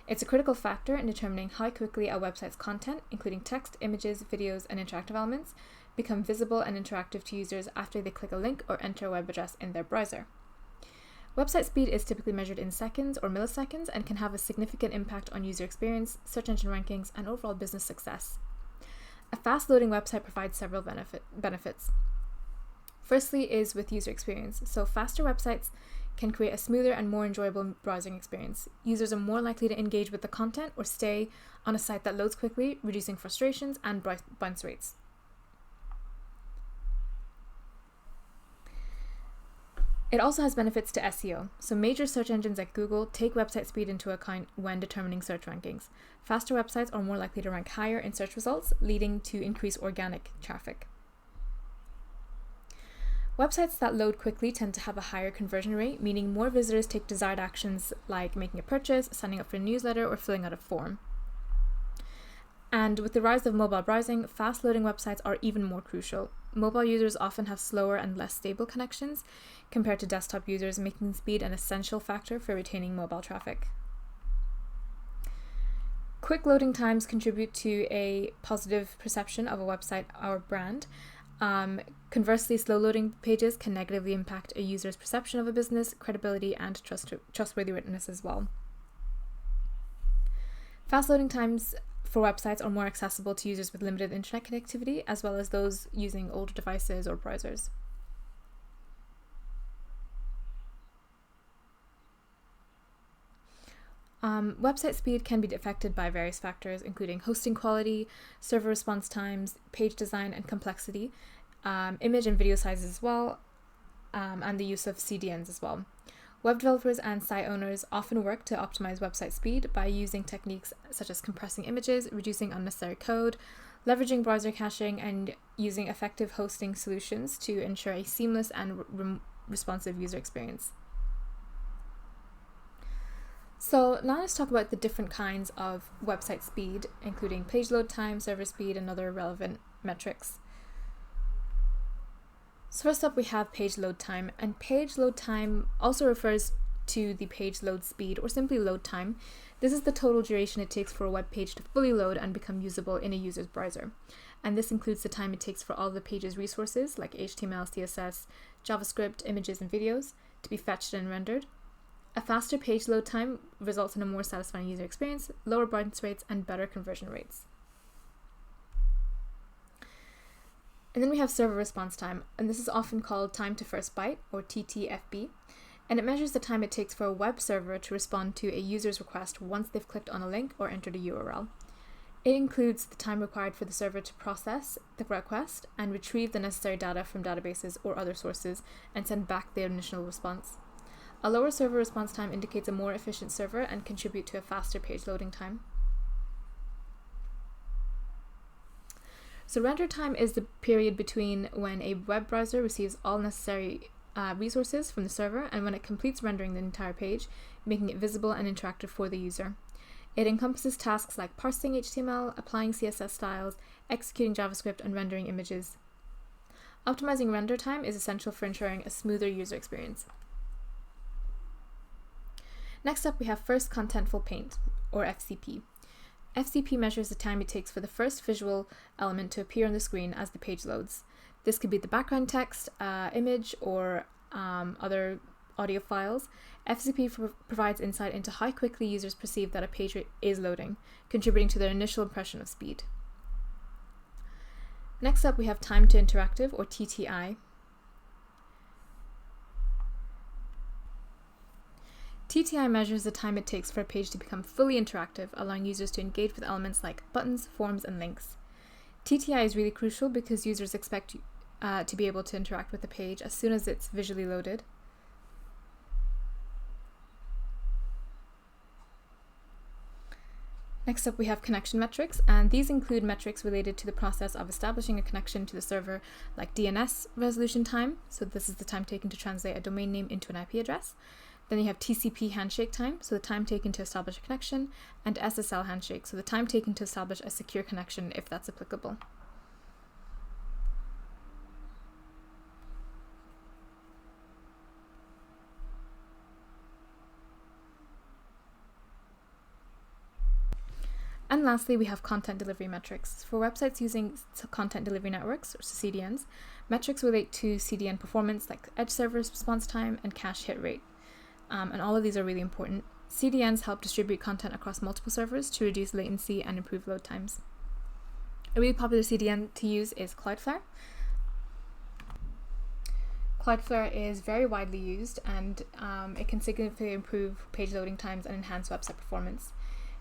It's a critical factor in determining how quickly a website's content, including text, images, videos, and interactive elements, become visible and interactive to users after they click a link or enter a web address in their browser. Website speed is typically measured in seconds or milliseconds and can have a significant impact on user experience, search engine rankings, and overall business success. A fast-loading website provides several benefits. Firstly is with user experience. So faster websites can create a smoother and more enjoyable browsing experience. Users are more likely to engage with the content or stay on a site that loads quickly, reducing frustrations and bounce rates. It also has benefits to SEO. So major search engines like Google take website speed into account when determining search rankings. Faster websites are more likely to rank higher in search results, leading to increased organic traffic. Websites that load quickly tend to have a higher conversion rate, meaning more visitors take desired actions like making a purchase, signing up for a newsletter, or filling out a form. And with the rise of mobile browsing, fast-loading websites are even more crucial. Mobile users often have slower and less stable connections compared to desktop users, making speed an essential factor for retaining mobile traffic. Quick loading times contribute to a positive perception of a website or brand. Conversely, slow loading pages can negatively impact a user's perception of a business, credibility, and trustworthiness as well. Fast loading times for websites are more accessible to users with limited internet connectivity, as well as those using older devices or browsers. Website speed can be affected by various factors, including hosting quality, server response times, page design and complexity, image and video sizes as well, and the use of CDNs as well. Web developers and site owners often work to optimize website speed by using techniques such as compressing images, reducing unnecessary code, leveraging browser caching, and using effective hosting solutions to ensure a seamless and responsive user experience. So now let's talk about the different kinds of website speed, including page load time, server speed, and other relevant metrics. So first up, we have page load time, and page load time also refers to the page load speed, or simply load time. This is the total duration it takes for a web page to fully load and become usable in a user's browser. And this includes the time it takes for all the page's resources, like HTML, CSS, JavaScript, images, and videos, to be fetched and rendered. A faster page load time results in a more satisfying user experience, lower bounce rates, and better conversion rates. And then we have server response time, and this is often called time to first byte, or TTFB, and it measures the time it takes for a web server to respond to a user's request once they've clicked on a link or entered a URL. It includes the time required for the server to process the request and retrieve the necessary data from databases or other sources and send back their initial response. A lower server response time indicates a more efficient server and contribute to a faster page loading time. So render time is the period between when a web browser receives all necessary resources from the server and when it completes rendering the entire page, making it visible and interactive for the user. It encompasses tasks like parsing HTML, applying CSS styles, executing JavaScript, and rendering images. Optimizing render time is essential for ensuring a smoother user experience. Next up, we have First Contentful Paint, or FCP. FCP measures the time it takes for the first visual element to appear on the screen as the page loads. This could be the background text, image, or other audio files. FCP provides insight into how quickly users perceive that a page is loading, contributing to their initial impression of speed. Next up, we have Time to Interactive, or TTI. TTI measures the time it takes for a page to become fully interactive, allowing users to engage with elements like buttons, forms, and links. TTI is really crucial because users expect to be able to interact with the page as soon as it's visually loaded. Next up, we have connection metrics, and these include metrics related to the process of establishing a connection to the server, like DNS resolution time. So this is the time taken to translate a domain name into an IP address. Then you have TCP handshake time, so the time taken to establish a connection, and SSL handshake, so the time taken to establish a secure connection if that's applicable. And lastly, we have content delivery metrics. For websites using content delivery networks, or CDNs, metrics relate to CDN performance like edge servers response time and cache hit rate. And all of these are really important. CDNs help distribute content across multiple servers to reduce latency and improve load times. A really popular CDN to use is Cloudflare. Cloudflare is very widely used, and it can significantly improve page loading times and enhance website performance.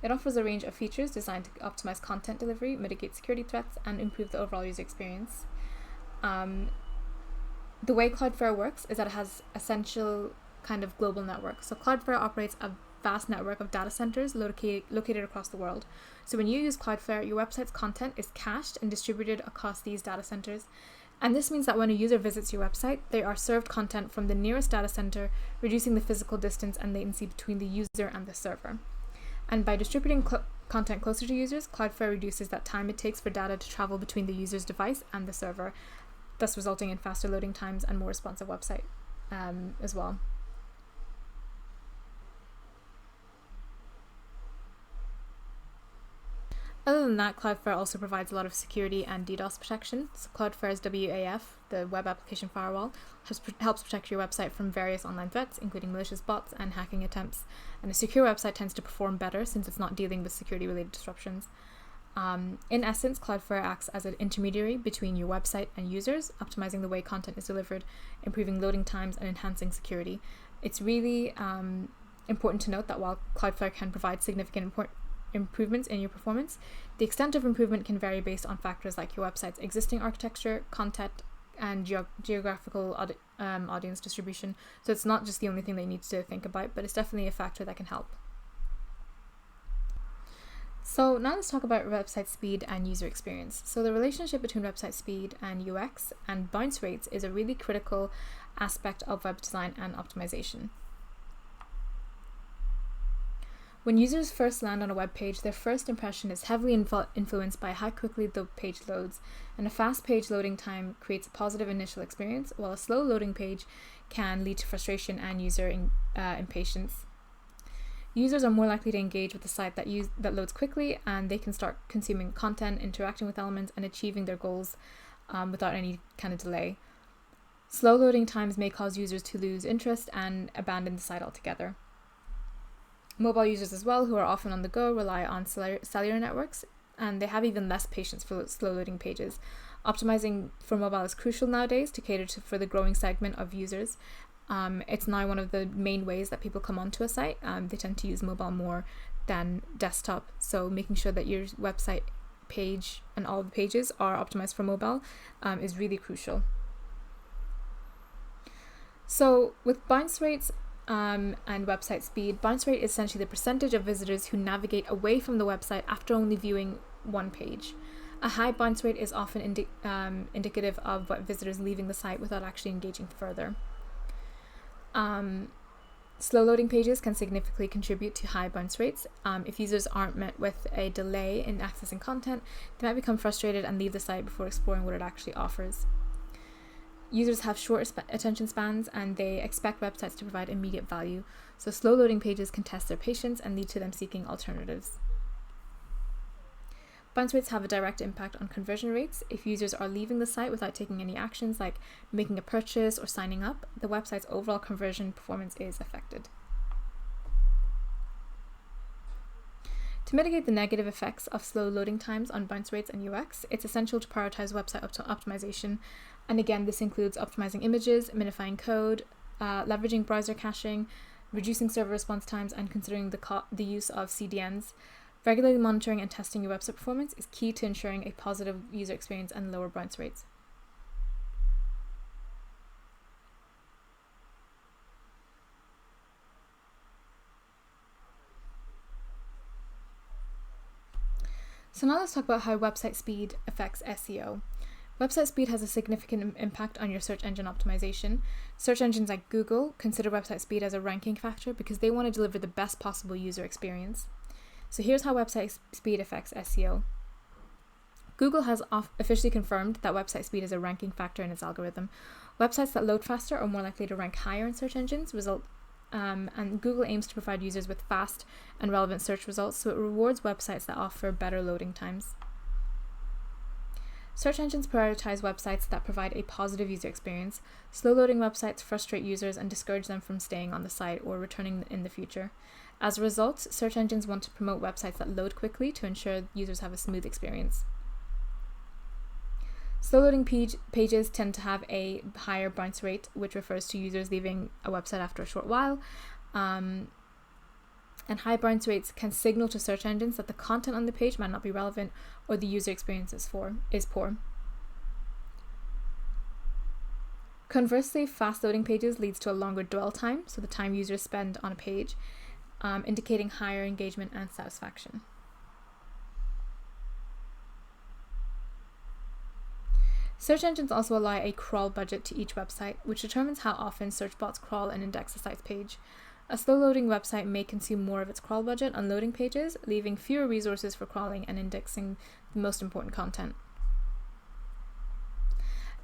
It offers a range of features designed to optimize content delivery, mitigate security threats, and improve the overall user experience. The way Cloudflare works is that it has essential kind of global network. So Cloudflare operates a vast network of data centers located across the world. So when you use Cloudflare, your website's content is cached and distributed across these data centers. And this means that when a user visits your website, they are served content from the nearest data center, reducing the physical distance and latency between the user and the server. And by distributing content closer to users, Cloudflare reduces that time it takes for data to travel between the user's device and the server, thus resulting in faster loading times and more responsive website as well. Other than that, Cloudflare also provides a lot of security and DDoS protection. So Cloudflare's WAF, the Web Application Firewall, helps protect your website from various online threats, including malicious bots and hacking attempts. And a secure website tends to perform better since it's not dealing with security-related disruptions. In essence, Cloudflare acts as an intermediary between your website and users, optimizing the way content is delivered, improving loading times, and enhancing security. It's really important to note that while Cloudflare can provide significant improvements in your performance, the extent of improvement can vary based on factors like your website's existing architecture, content, and geographical audience distribution. So it's not just the only thing that you need to think about, but it's definitely a factor that can help. So now let's talk about website speed and user experience. So the relationship between website speed and UX and bounce rates is a really critical aspect of web design and optimization. When users first land on a web page, their first impression is heavily influenced by how quickly the page loads, and a fast page loading time creates a positive initial experience, while a slow loading page can lead to frustration and user impatience. Users are more likely to engage with the site that loads quickly, and they can start consuming content, interacting with elements, and achieving their goals without any kind of delay. Slow loading times may cause users to lose interest and abandon the site altogether. Mobile users as well, who are often on the go, rely on cellular networks, and they have even less patience for slow loading pages. Optimizing for mobile is crucial nowadays to cater for the growing segment of users. It's now one of the main ways that people come onto a site. They tend to use mobile more than desktop, so making sure that your website page and all the pages are optimized for mobile is really crucial. So with bounce rates, and website speed. Bounce rate is essentially the percentage of visitors who navigate away from the website after only viewing one page. A high bounce rate is often indicative of visitors leaving the site without actually engaging further. Slow loading pages can significantly contribute to high bounce rates. If users aren't met with a delay in accessing content, they might become frustrated and leave the site before exploring what it actually offers. Users have short attention spans and they expect websites to provide immediate value, so slow loading pages can test their patience and lead to them seeking alternatives. Bounce rates have a direct impact on conversion rates. If users are leaving the site without taking any actions like making a purchase or signing up, the website's overall conversion performance is affected. To mitigate the negative effects of slow loading times on bounce rates and UX, it's essential to prioritize website optimization. And again, this includes optimizing images, minifying code, leveraging browser caching, reducing server response times, and considering the use of CDNs. Regularly monitoring and testing your website performance is key to ensuring a positive user experience and lower bounce rates. So now let's talk about how website speed affects SEO. Website speed has a significant impact on your search engine optimization. Search engines like Google consider website speed as a ranking factor because they want to deliver the best possible user experience. So here's how website speed affects SEO. Google has officially confirmed that website speed is a ranking factor in its algorithm. Websites that load faster are more likely to rank higher in search engines, and Google aims to provide users with fast and relevant search results, so it rewards websites that offer better loading times. Search engines prioritize websites that provide a positive user experience. Slow loading websites frustrate users and discourage them from staying on the site or returning in the future. As a result, search engines want to promote websites that load quickly to ensure users have a smooth experience. Slow loading pages tend to have a higher bounce rate, which refers to users leaving a website after a short while. And high bounce rates can signal to search engines that the content on the page might not be relevant or the user experience is poor. Conversely, fast loading pages leads to a longer dwell time, so the time users spend on a page, indicating higher engagement and satisfaction. Search engines also allow a crawl budget to each website, which determines how often search bots crawl and index a site's page. A slow-loading website may consume more of its crawl budget on loading pages, leaving fewer resources for crawling and indexing the most important content.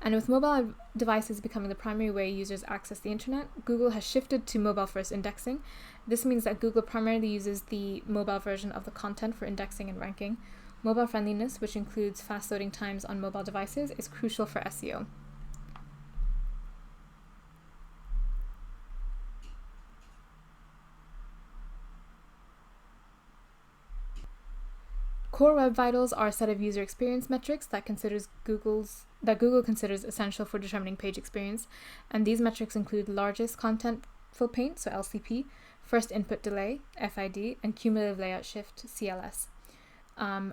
And with mobile devices becoming the primary way users access the internet, Google has shifted to mobile-first indexing. This means that Google primarily uses the mobile version of the content for indexing and ranking. Mobile friendliness, which includes fast loading times on mobile devices, is crucial for SEO. Core Web Vitals are a set of user experience metrics that Google considers essential for determining page experience, and these metrics include largest contentful paint, so LCP, first input delay, FID, and cumulative layout shift, CLS,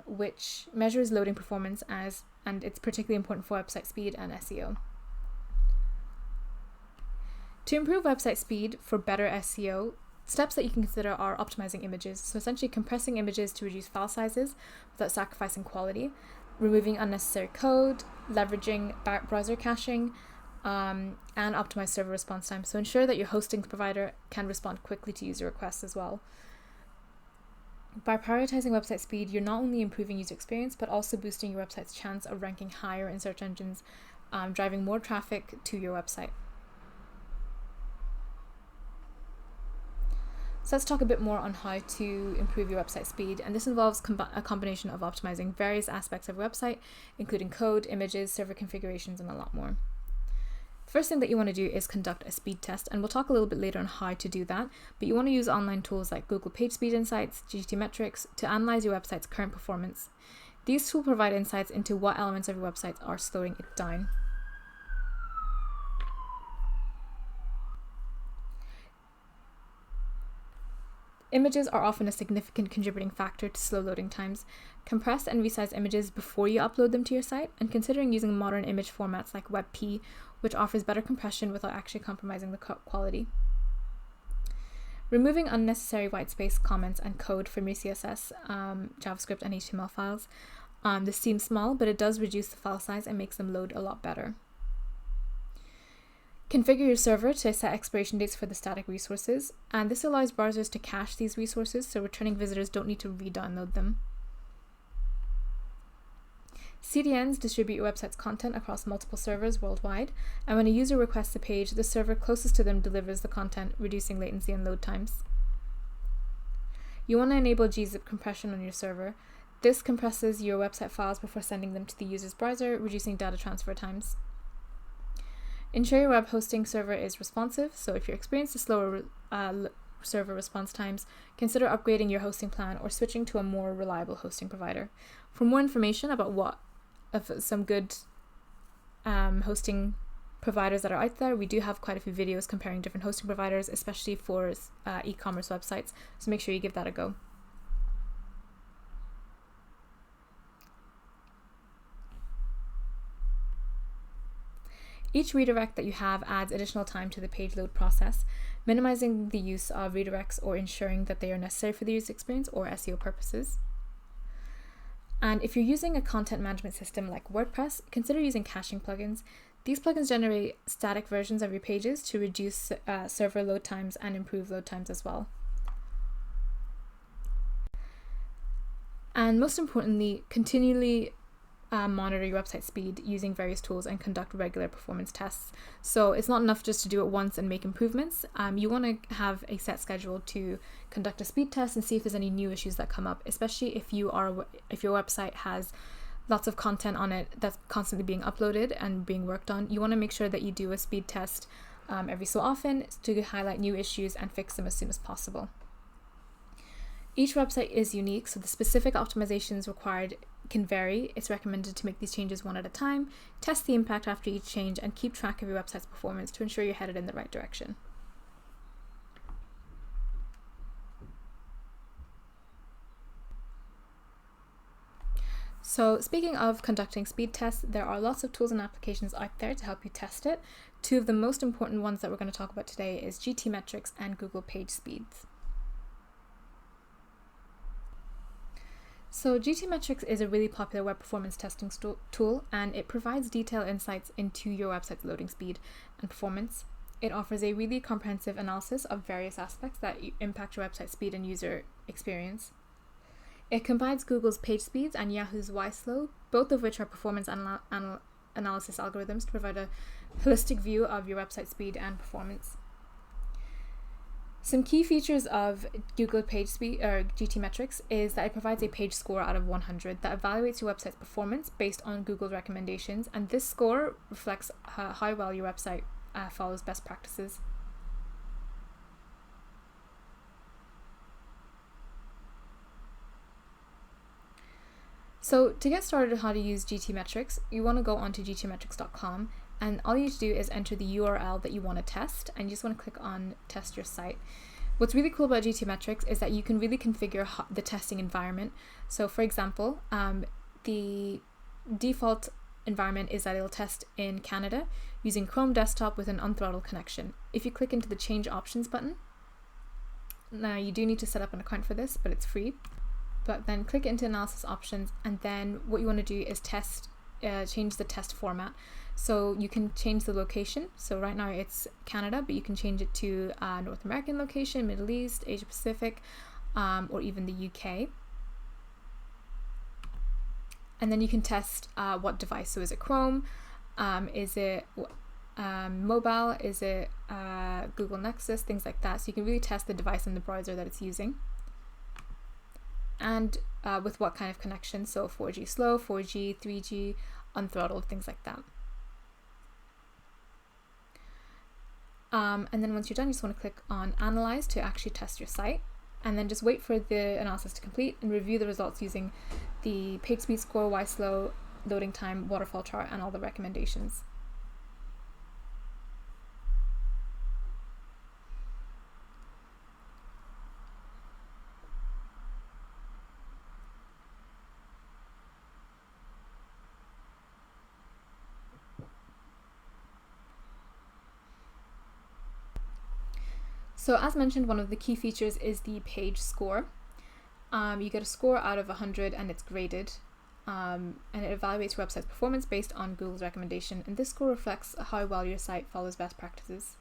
which measures loading performance and it's particularly important for website speed and SEO. To improve website speed for better SEO, steps that you can consider are optimizing images, so essentially compressing images to reduce file sizes without sacrificing quality, removing unnecessary code, leveraging browser caching, and optimize server response time. So ensure that your hosting provider can respond quickly to user requests as well. By prioritizing website speed, you're not only improving user experience, but also boosting your website's chance of ranking higher in search engines, driving more traffic to your website. So let's talk a bit more on how to improve your website speed, and this involves a combination of optimizing various aspects of your website, including code, images, server configurations, and a lot more. The first thing that you want to do is conduct a speed test, and we'll talk a little bit later on how to do that, but you want to use online tools like Google PageSpeed Insights, GTmetrix, to analyze your website's current performance. These tools provide insights into what elements of your website are slowing it down. Images are often a significant contributing factor to slow loading times. Compress and resize images before you upload them to your site, and considering using modern image formats like WebP, which offers better compression without actually compromising the quality. Removing unnecessary whitespace comments and code from your CSS, JavaScript, and HTML files. This seems small, but it does reduce the file size and makes them load a lot better. Configure your server to set expiration dates for the static resources, and this allows browsers to cache these resources so returning visitors don't need to re-download them. CDNs distribute your website's content across multiple servers worldwide, and when a user requests a page, the server closest to them delivers the content, reducing latency and load times. You want to enable gzip compression on your server. This compresses your website files before sending them to the user's browser, reducing data transfer times. Ensure your web hosting server is responsive, so if you experience slower server response times, consider upgrading your hosting plan or switching to a more reliable hosting provider. For more information about some good hosting providers that are out there, we do have quite a few videos comparing different hosting providers, especially for e-commerce websites, so make sure you give that a go. Each redirect that you have adds additional time to the page load process, minimizing the use of redirects or ensuring that they are necessary for the user experience or SEO purposes. And if you're using a content management system like WordPress, consider using caching plugins. These plugins generate static versions of your pages to reduce server load times and improve load times as well. And most importantly, continually monitor your website speed using various tools and conduct regular performance tests. So it's not enough just to do it once and make improvements. You want to have a set schedule to conduct a speed test and see if there's any new issues that come up, especially if your website has lots of content on it that's constantly being uploaded and being worked on. You want to make sure that you do a speed test every so often to highlight new issues and fix them as soon as possible. Each website is unique, so the specific optimizations required can vary. It's recommended to make these changes one at a time, test the impact after each change, and keep track of your website's performance to ensure you're headed in the right direction. So speaking of conducting speed tests, there are lots of tools and applications out there to help you test it. Two of the most important ones that we're going to talk about today is GTmetrix and Google PageSpeed. So GTmetrix is a really popular web performance testing tool, and it provides detailed insights into your website's loading speed and performance. It offers a really comprehensive analysis of various aspects that impact your website speed and user experience. It combines Google's PageSpeed and Yahoo's YSlow, both of which are performance analysis algorithms to provide a holistic view of your website speed and performance. Some key features of Google PageSpeed or GTmetrix is that it provides a page score out of 100 that evaluates your website's performance based on Google's recommendations, and this score reflects how well your website follows best practices. So to get started on how to use GTmetrix, you want to go onto gtmetrix.com, and all you need to do is enter the URL that you want to test, and you just want to click on test your site. What's really cool about GTmetrix is that you can really configure the testing environment. So for example, the default environment is that it'll test in Canada using Chrome desktop with an unthrottled connection. If you click into the change options button, now you do need to set up an account for this, but it's free. But then click into analysis options, and then what you want to do is change the test format. So you can change the location. So right now it's Canada, but you can change it to North American location, Middle East, Asia Pacific, or even the UK. And then you can test what device. So is it Chrome? Is it mobile? Is it Google Nexus? Things like that. So you can really test the device and the browser that it's using. And with what kind of connection, so 4G slow, 4G, 3G, unthrottled, things like that. And then once you're done, you just want to click on Analyze to actually test your site, and then just wait for the analysis to complete and review the results using the PageSpeed score, YSlow, loading time, waterfall chart, and all the recommendations. So as mentioned, one of the key features is the page score. You get a score out of 100 and it's graded. And it evaluates your website's performance based on Google's recommendation, and this score reflects how well your site follows best practices.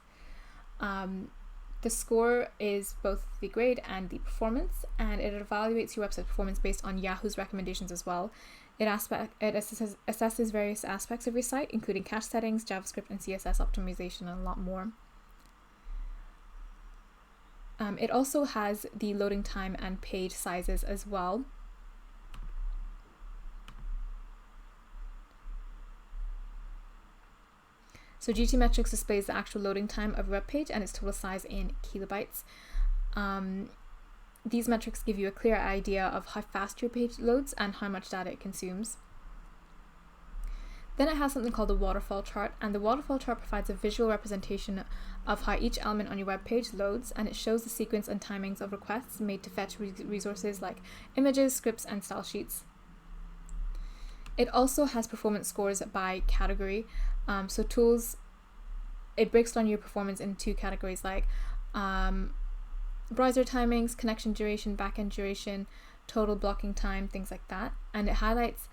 The score is both the grade and the performance, and it evaluates your website performance based on Yahoo's recommendations as well. It assesses various aspects of your site, including cache settings, JavaScript and CSS optimization, and a lot more. It also has the loading time and page sizes as well. So GTmetrix displays the actual loading time of a web page and its total size in kilobytes. These metrics give you a clear idea of how fast your page loads and how much data it consumes. Then it has something called the waterfall chart, and the waterfall chart provides a visual representation of how each element on your web page loads, and it shows the sequence and timings of requests made to fetch resources like images, scripts, and style sheets. It also has performance scores by category. So tools, it breaks down your performance into two categories like browser timings, connection duration, backend duration, total blocking time, things like that. And it highlights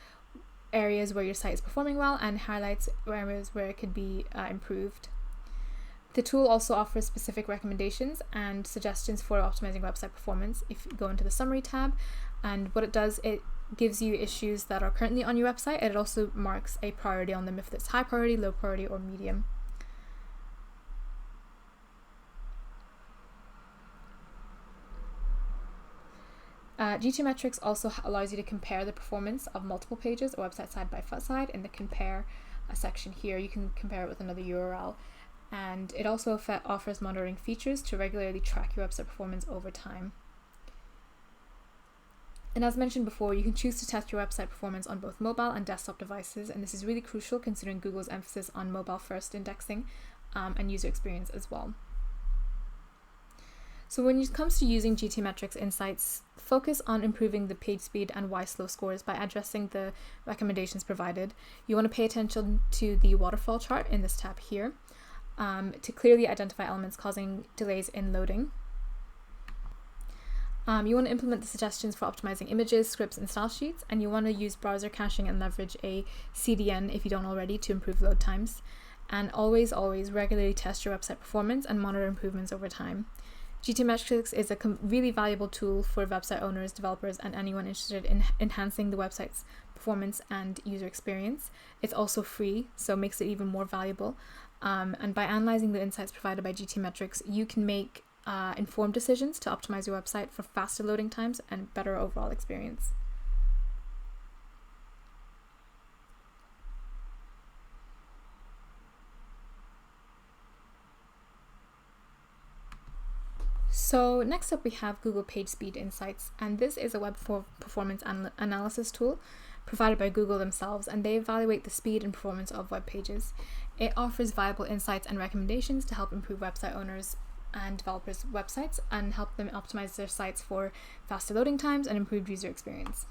areas where your site is performing well and highlights areas where it could be improved. The tool also offers specific recommendations and suggestions for optimizing website performance. If you go into the summary tab, and what it does, it gives you issues that are currently on your website, and it also marks a priority on them if it's high priority, low priority, or medium. GTmetrix also allows you to compare the performance of multiple pages or websites side by side. In the compare section here, you can compare it with another URL. And it also offers monitoring features to regularly track your website performance over time. And as mentioned before, you can choose to test your website performance on both mobile and desktop devices, and this is really crucial considering Google's emphasis on mobile-first indexing and user experience as well. So when it comes to using GTmetrix insights, focus on improving the page speed and why slow scores by addressing the recommendations provided. You want to pay attention to the waterfall chart in this tab here to clearly identify elements causing delays in loading. You want to implement the suggestions for optimizing images, scripts, and style sheets, and you want to use browser caching and leverage a CDN if you don't already to improve load times. And always regularly test your website performance and monitor improvements over time. GTmetrix is a really valuable tool for website owners, developers, and anyone interested in enhancing the website's performance and user experience. It's also free, so it makes it even more valuable. And by analyzing the insights provided by GTmetrix, you can make informed decisions to optimize your website for faster loading times and better overall experience. So next up we have Google Page Speed Insights, and this is a web performance analysis tool provided by Google themselves, and they evaluate the speed and performance of web pages. It offers valuable insights and recommendations to help improve website owners and developers' websites and help them optimize their sites for faster loading times and improved user experience.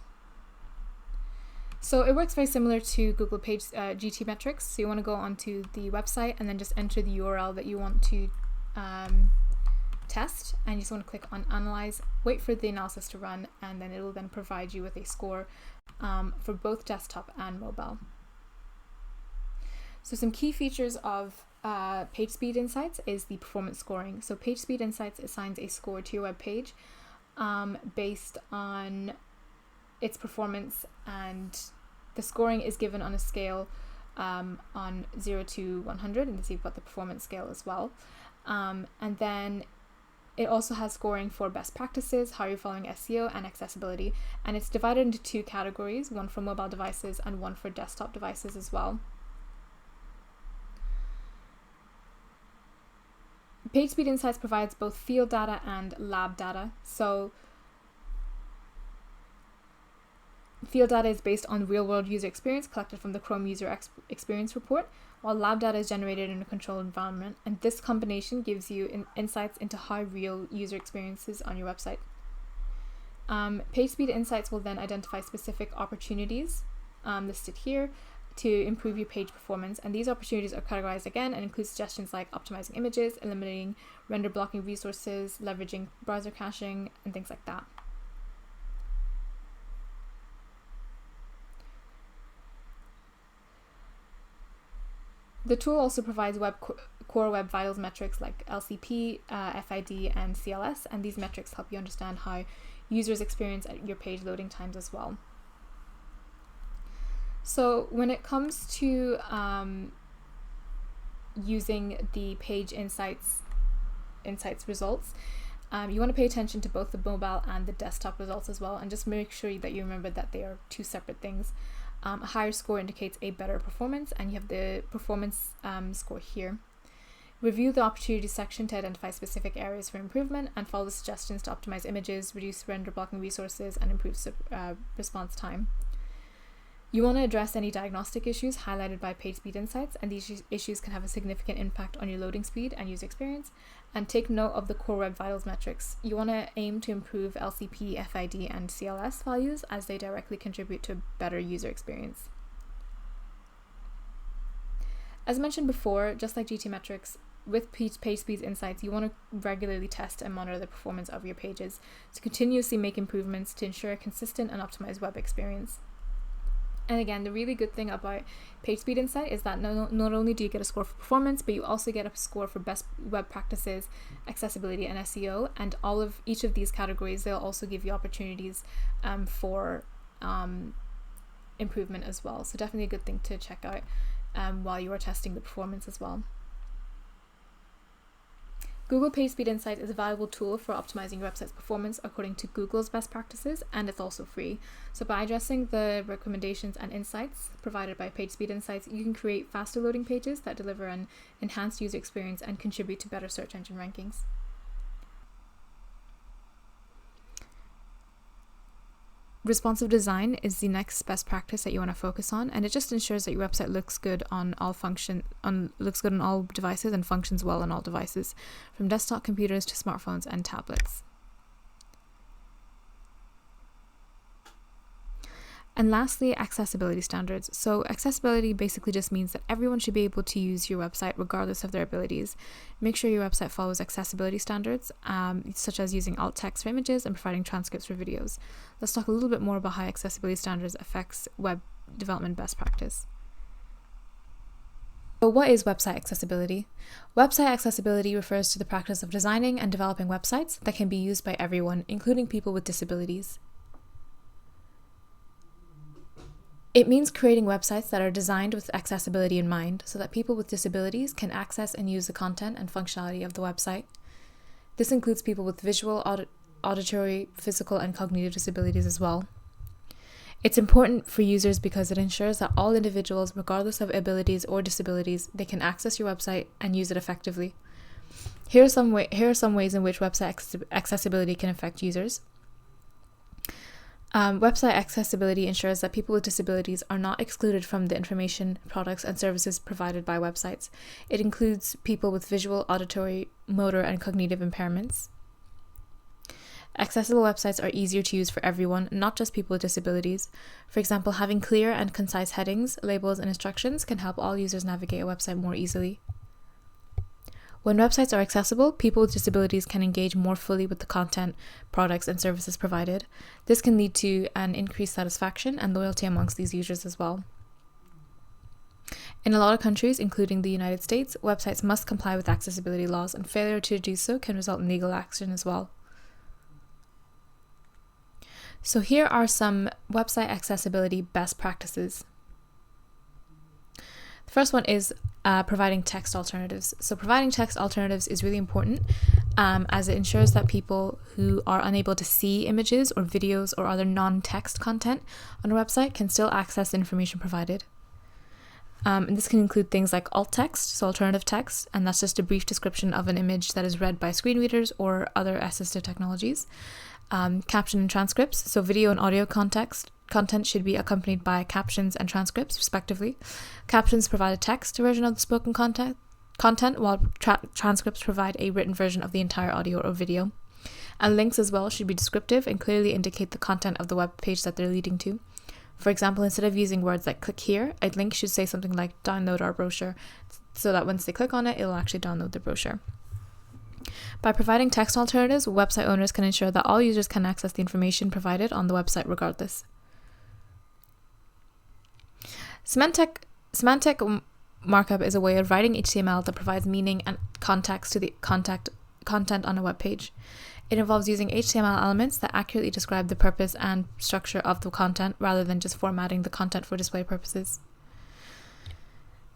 So it works very similar to Google Page GTmetrix. So you want to go onto the website and then just enter the URL that you want to test, and you just want to click on Analyze, wait for the analysis to run, and then it will then provide you with a score for both desktop and mobile. So some key features of Page Speed Insights is the performance scoring. So Page Speed Insights assigns a score to your web page based on its performance, and the scoring is given on a scale on 0 to 100, and you've got the performance scale as well. And then it also has scoring for best practices, how you're following SEO, and accessibility. And it's divided into two categories, one for mobile devices and one for desktop devices as well. PageSpeed Insights provides both field data and lab data. So field data is based on real-world user experience collected from the Chrome User Experience Report, while lab data is generated in a controlled environment, and this combination gives you insights into how real user experiences on your website. PageSpeed Insights will then identify specific opportunities listed here to improve your page performance, and these opportunities are categorized again and include suggestions like optimizing images, eliminating render blocking resources, leveraging browser caching, and things like that. The tool also provides core web vitals metrics like LCP, FID, and CLS, and these metrics help you understand how users experience your page loading times as well. So when it comes to using the page insights results, you want to pay attention to both the mobile and the desktop results as well, and just make sure that you remember that they are two separate things. A higher score indicates a better performance, and you have the performance score here. Review the opportunities section to identify specific areas for improvement, and follow the suggestions to optimize images, reduce render blocking resources, and improve response time. You want to address any diagnostic issues highlighted by PageSpeed Insights, and these issues can have a significant impact on your loading speed and user experience. And take note of the core web vitals metrics. You want to aim to improve LCP, FID, and CLS values, as they directly contribute to a better user experience. As mentioned before, just like GTmetrix, with PageSpeed Insights, you want to regularly test and monitor the performance of your pages to continuously make improvements to ensure a consistent and optimized web experience. And again, the really good thing about PageSpeed Insight is that not only do you get a score for performance, but you also get a score for best web practices, accessibility, and SEO. And each of these categories, they'll also give you opportunities for improvement as well. So definitely a good thing to check out while you are testing the performance as well. Google PageSpeed Insights is a valuable tool for optimizing your website's performance according to Google's best practices, and it's also free. So by addressing the recommendations and insights provided by PageSpeed Insights, you can create faster loading pages that deliver an enhanced user experience and contribute to better search engine rankings. Responsive design is the next best practice that you want to focus on, and it just ensures that your website looks good on all devices and functions well on all devices, from desktop computers to smartphones and tablets. And lastly, accessibility standards. So accessibility basically just means that everyone should be able to use your website regardless of their abilities. Make sure your website follows accessibility standards, such as using alt text for images and providing transcripts for videos. Let's talk a little bit more about how accessibility standards affects web development best practice. So what is website accessibility? Website accessibility refers to the practice of designing and developing websites that can be used by everyone, including people with disabilities. It means creating websites that are designed with accessibility in mind so that people with disabilities can access and use the content and functionality of the website. This includes people with visual, auditory, physical, and cognitive disabilities as well. It's important for users because it ensures that all individuals, regardless of abilities or disabilities, they can access your website and use it effectively. Here are some ways in which website accessibility can affect users. Website accessibility ensures that people with disabilities are not excluded from the information, products, and services provided by websites. It includes people with visual, auditory, motor, and cognitive impairments. Accessible websites are easier to use for everyone, not just people with disabilities. For example, having clear and concise headings, labels, and instructions can help all users navigate a website more easily. When websites are accessible, people with disabilities can engage more fully with the content, products, and services provided. This can lead to an increased satisfaction and loyalty amongst these users as well. In a lot of countries, including the United States, websites must comply with accessibility laws, and failure to do so can result in legal action as well. So here are some website accessibility best practices. The first one is providing text alternatives. So providing text alternatives is really important as it ensures that people who are unable to see images or videos or other non-text content on a website can still access the information provided. And this can include things like alt text, so alternative text, and that's just a brief description of an image that is read by screen readers or other assistive technologies. Caption and transcripts, so video and audio content should be accompanied by captions and transcripts, respectively. Captions provide a text version of the spoken content while transcripts provide a written version of the entire audio or video. And links as well should be descriptive and clearly indicate the content of the web page that they're leading to. For example, instead of using words like click here, a link should say something like download our brochure, so that once they click on it, it'll actually download the brochure. By providing text alternatives, website owners can ensure that all users can access the information provided on the website regardless. Semantic markup is a way of writing HTML that provides meaning and context to the content on a web page. It involves using HTML elements that accurately describe the purpose and structure of the content rather than just formatting the content for display purposes.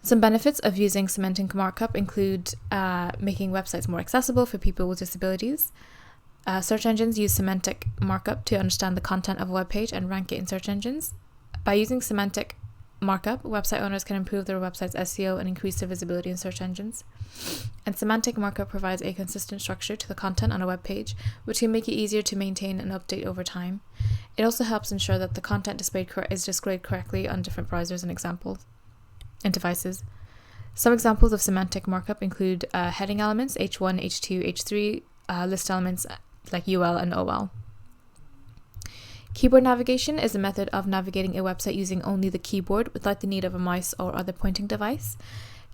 Some benefits of using semantic markup include making websites more accessible for people with disabilities. Search engines use semantic markup to understand the content of a web page and rank it in search engines. By using semantic markup, website owners can improve their website's SEO and increase their visibility in search engines. And semantic markup provides a consistent structure to the content on a web page, which can make it easier to maintain and update over time. It also helps ensure that the content is displayed correctly on different browsers and devices. Some examples of semantic markup include heading elements, H1, H2, H3, list elements like UL and OL. Keyboard navigation is a method of navigating a website using only the keyboard without the need of a mouse or other pointing device.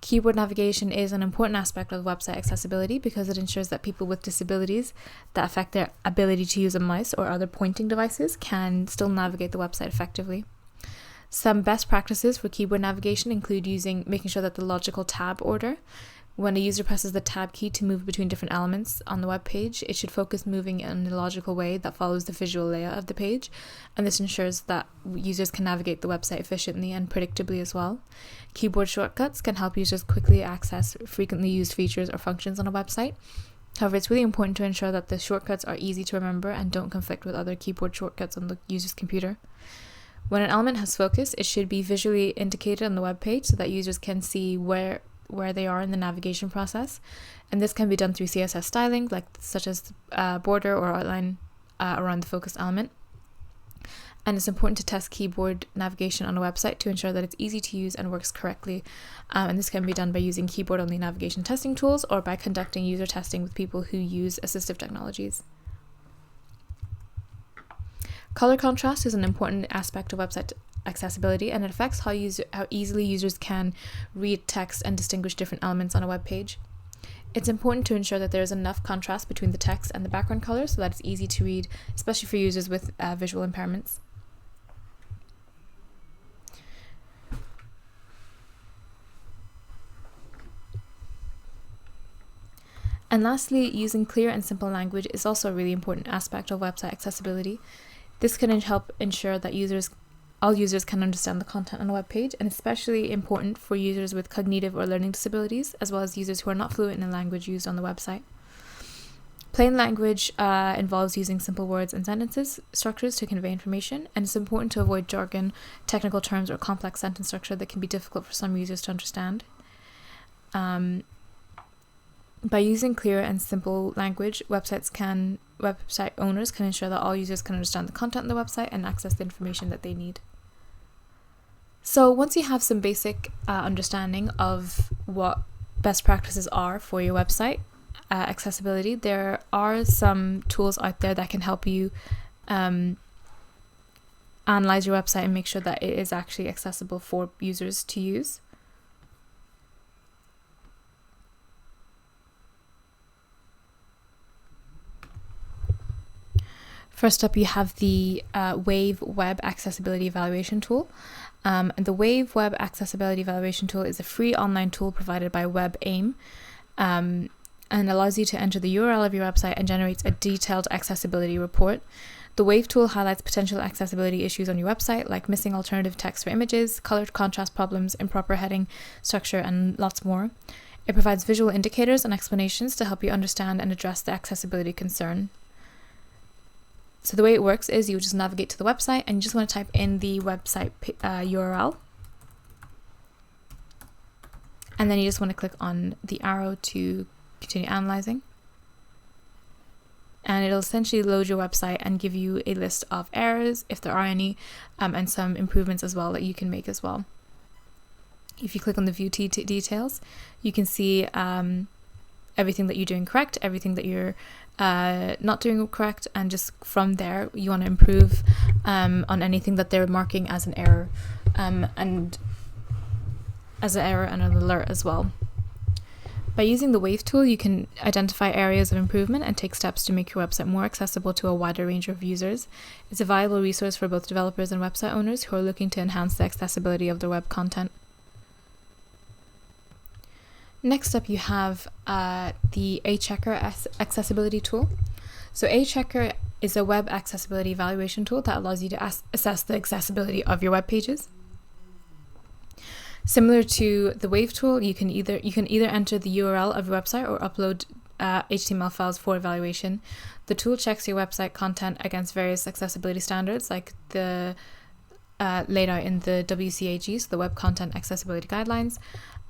Keyboard navigation is an important aspect of website accessibility because it ensures that people with disabilities that affect their ability to use a mouse or other pointing devices can still navigate the website effectively. Some best practices for keyboard navigation include making sure that the logical tab order. When a user presses the tab key to move between different elements on the web page, it should focus moving in a logical way that follows the visual layout of the page, and this ensures that users can navigate the website efficiently and predictably as well. Keyboard shortcuts can help users quickly access frequently used features or functions on a website. However, it's really important to ensure that the shortcuts are easy to remember and don't conflict with other keyboard shortcuts on the user's computer. When an element has focus, it should be visually indicated on the web page so that users can see where they are in the navigation process, and this can be done through CSS styling, such as border or outline around the focused element. And it's important to test keyboard navigation on a website to ensure that it's easy to use and works correctly. And this can be done by using keyboard-only navigation testing tools or by conducting user testing with people who use assistive technologies. Color contrast is an important aspect of website accessibility, and it affects how easily users can read text and distinguish different elements on a web page. It's important to ensure that there is enough contrast between the text and the background color so that it's easy to read, especially for users with visual impairments. And lastly, using clear and simple language is also a really important aspect of website accessibility. This can help ensure that all users can understand the content on a web page, and especially important for users with cognitive or learning disabilities, as well as users who are not fluent in the language used on the website. Plain language involves using simple words and sentences structures to convey information, and it's important to avoid jargon, technical terms, or complex sentence structure that can be difficult for some users to understand. By using clear and simple language, website owners can ensure that all users can understand the content on the website and access the information that they need. So once you have some basic understanding of what best practices are for your website accessibility, there are some tools out there that can help you analyze your website and make sure that it is actually accessible for users to use. First up, you have the Wave Web Accessibility Evaluation Tool. And the Wave Web Accessibility Evaluation Tool is a free online tool provided by WebAIM and allows you to enter the URL of your website and generates a detailed accessibility report. The Wave tool highlights potential accessibility issues on your website, like missing alternative text for images, color contrast problems, improper heading structure, and lots more. It provides visual indicators and explanations to help you understand and address the accessibility concern. So the way it works is you just navigate to the website and you just want to type in the website URL. And then you just want to click on the arrow to continue analyzing. And it'll essentially load your website and give you a list of errors, if there are any, and some improvements as well that you can make as well. If you click on the view details, you can see everything that you're doing correct, everything that you're not doing correct, and just from there you want to improve on anything that they're marking as an error, and an alert as well. By using the Wave tool, you can identify areas of improvement and take steps to make your website more accessible to a wider range of users. It's a valuable resource for both developers and website owners who are looking to enhance the accessibility of their web content. Next up, you have the A-Checker accessibility tool. So A-Checker is a web accessibility evaluation tool that allows you to assess the accessibility of your web pages. Similar to the Wave tool, you can either enter the URL of your website or upload HTML files for evaluation. The tool checks your website content against various accessibility standards, like the laid out in the WCAG, so the Web Content Accessibility Guidelines.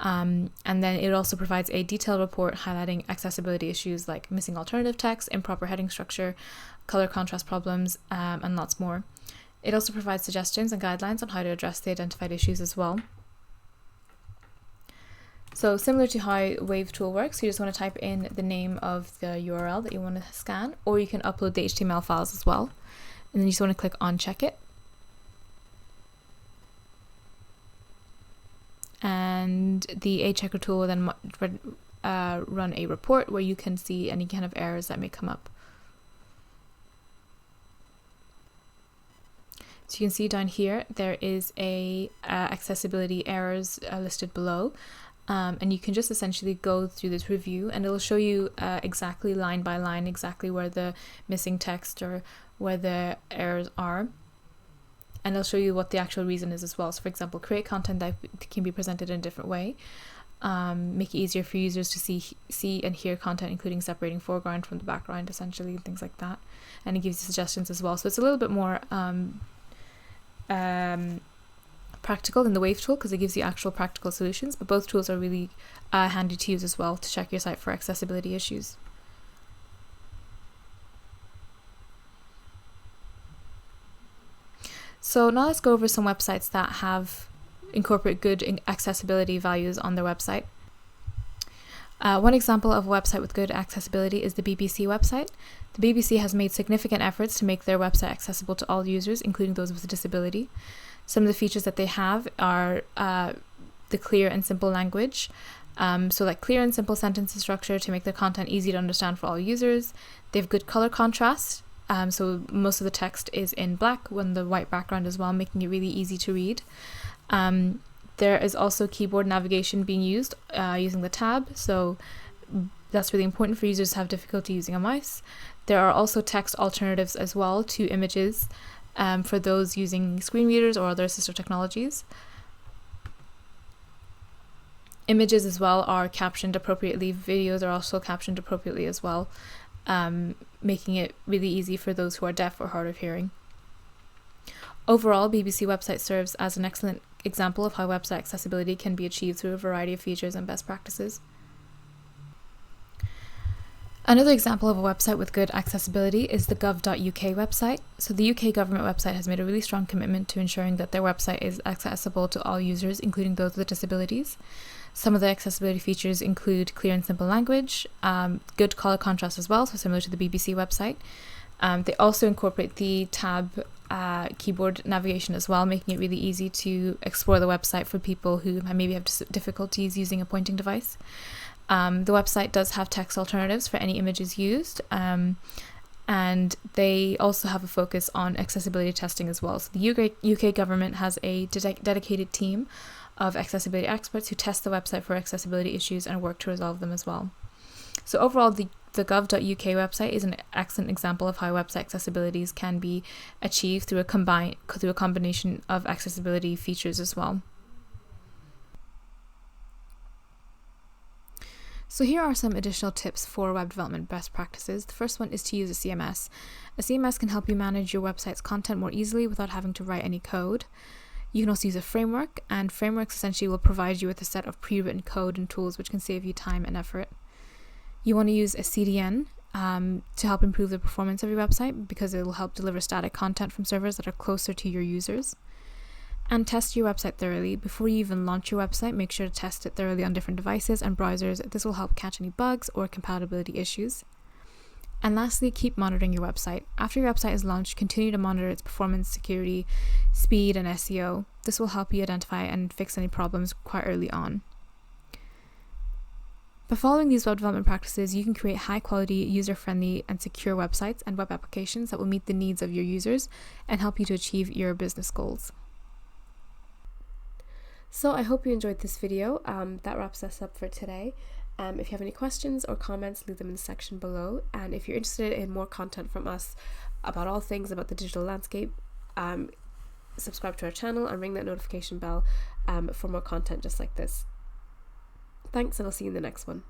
And then it also provides a detailed report highlighting accessibility issues like missing alternative text, improper heading structure, color contrast problems, and lots more. It also provides suggestions and guidelines on how to address the identified issues as well. So similar to how Wave tool works, you just want to type in the name of the URL that you want to scan, or you can upload the HTML files as well. And then you just want to click on Check It. And the A-Checker tool will then run a report where you can see any kind of errors that may come up. So you can see down here, there is a accessibility errors listed below. And you can just essentially go through this review, and it'll show you exactly line by line exactly where the missing text or where the errors are, and it'll show you what the actual reason is as well. So for example, create content that can be presented in a different way, make it easier for users to see and hear content, including separating foreground from the background essentially, and things like that. And it gives you suggestions as well, so it's a little bit more practical than the Wave tool because it gives you actual practical solutions, but both tools are really handy to use as well to check your site for accessibility issues. So now let's go over some websites that incorporate good accessibility values on their website. One example of a website with good accessibility is the BBC website. The BBC has made significant efforts to make their website accessible to all users, including those with a disability. Some of the features that they have are the clear and simple language, so like clear and simple sentence structure to make the content easy to understand for all users. They have good color contrast, so most of the text is in black on the white background as well, making it really easy to read. There is also keyboard navigation being used using the tab, so that's really important for users who have difficulty using a mouse. There are also text alternatives as well to images, for those using screen readers or other assistive technologies. Images as well are captioned appropriately. Videos are also captioned appropriately as well, making it really easy for those who are deaf or hard of hearing. Overall, BBC website serves as an excellent example of how website accessibility can be achieved through a variety of features and best practices. Another example of a website with good accessibility is the gov.uk website. So the UK government website has made a really strong commitment to ensuring that their website is accessible to all users, including those with disabilities. Some of the accessibility features include clear and simple language, good color contrast as well, so similar to the BBC website. They also incorporate the tab keyboard navigation as well, making it really easy to explore the website for people who maybe have difficulties using a pointing device. The website does have text alternatives for any images used, and they also have a focus on accessibility testing as well. So the UK government has a dedicated team of accessibility experts who test the website for accessibility issues and work to resolve them as well. So overall, the gov.uk website is an excellent example of how website accessibilities can be achieved through a combination of accessibility features as well. So here are some additional tips for web development best practices. The first one is to use a CMS. A CMS can help you manage your website's content more easily without having to write any code. You can also use a framework, and frameworks essentially will provide you with a set of pre-written code and tools which can save you time and effort. You want to use a CDN to help improve the performance of your website because it will help deliver static content from servers that are closer to your users. And test your website thoroughly. Before you even launch your website, make sure to test it thoroughly on different devices and browsers. This will help catch any bugs or compatibility issues. And lastly, keep monitoring your website. After your website is launched, continue to monitor its performance, security, speed, and SEO. This will help you identify and fix any problems quite early on. By following these web development practices, you can create high-quality, user-friendly, and secure websites and web applications that will meet the needs of your users and help you to achieve your business goals.
So I hope you enjoyed this video. That wraps us up for today. If you have any questions or comments, leave them in the section below. And if you're interested in more content from us about all things about the digital landscape, subscribe to our channel and ring that notification bell for more content just like this. Thanks, and I'll see you in the next one.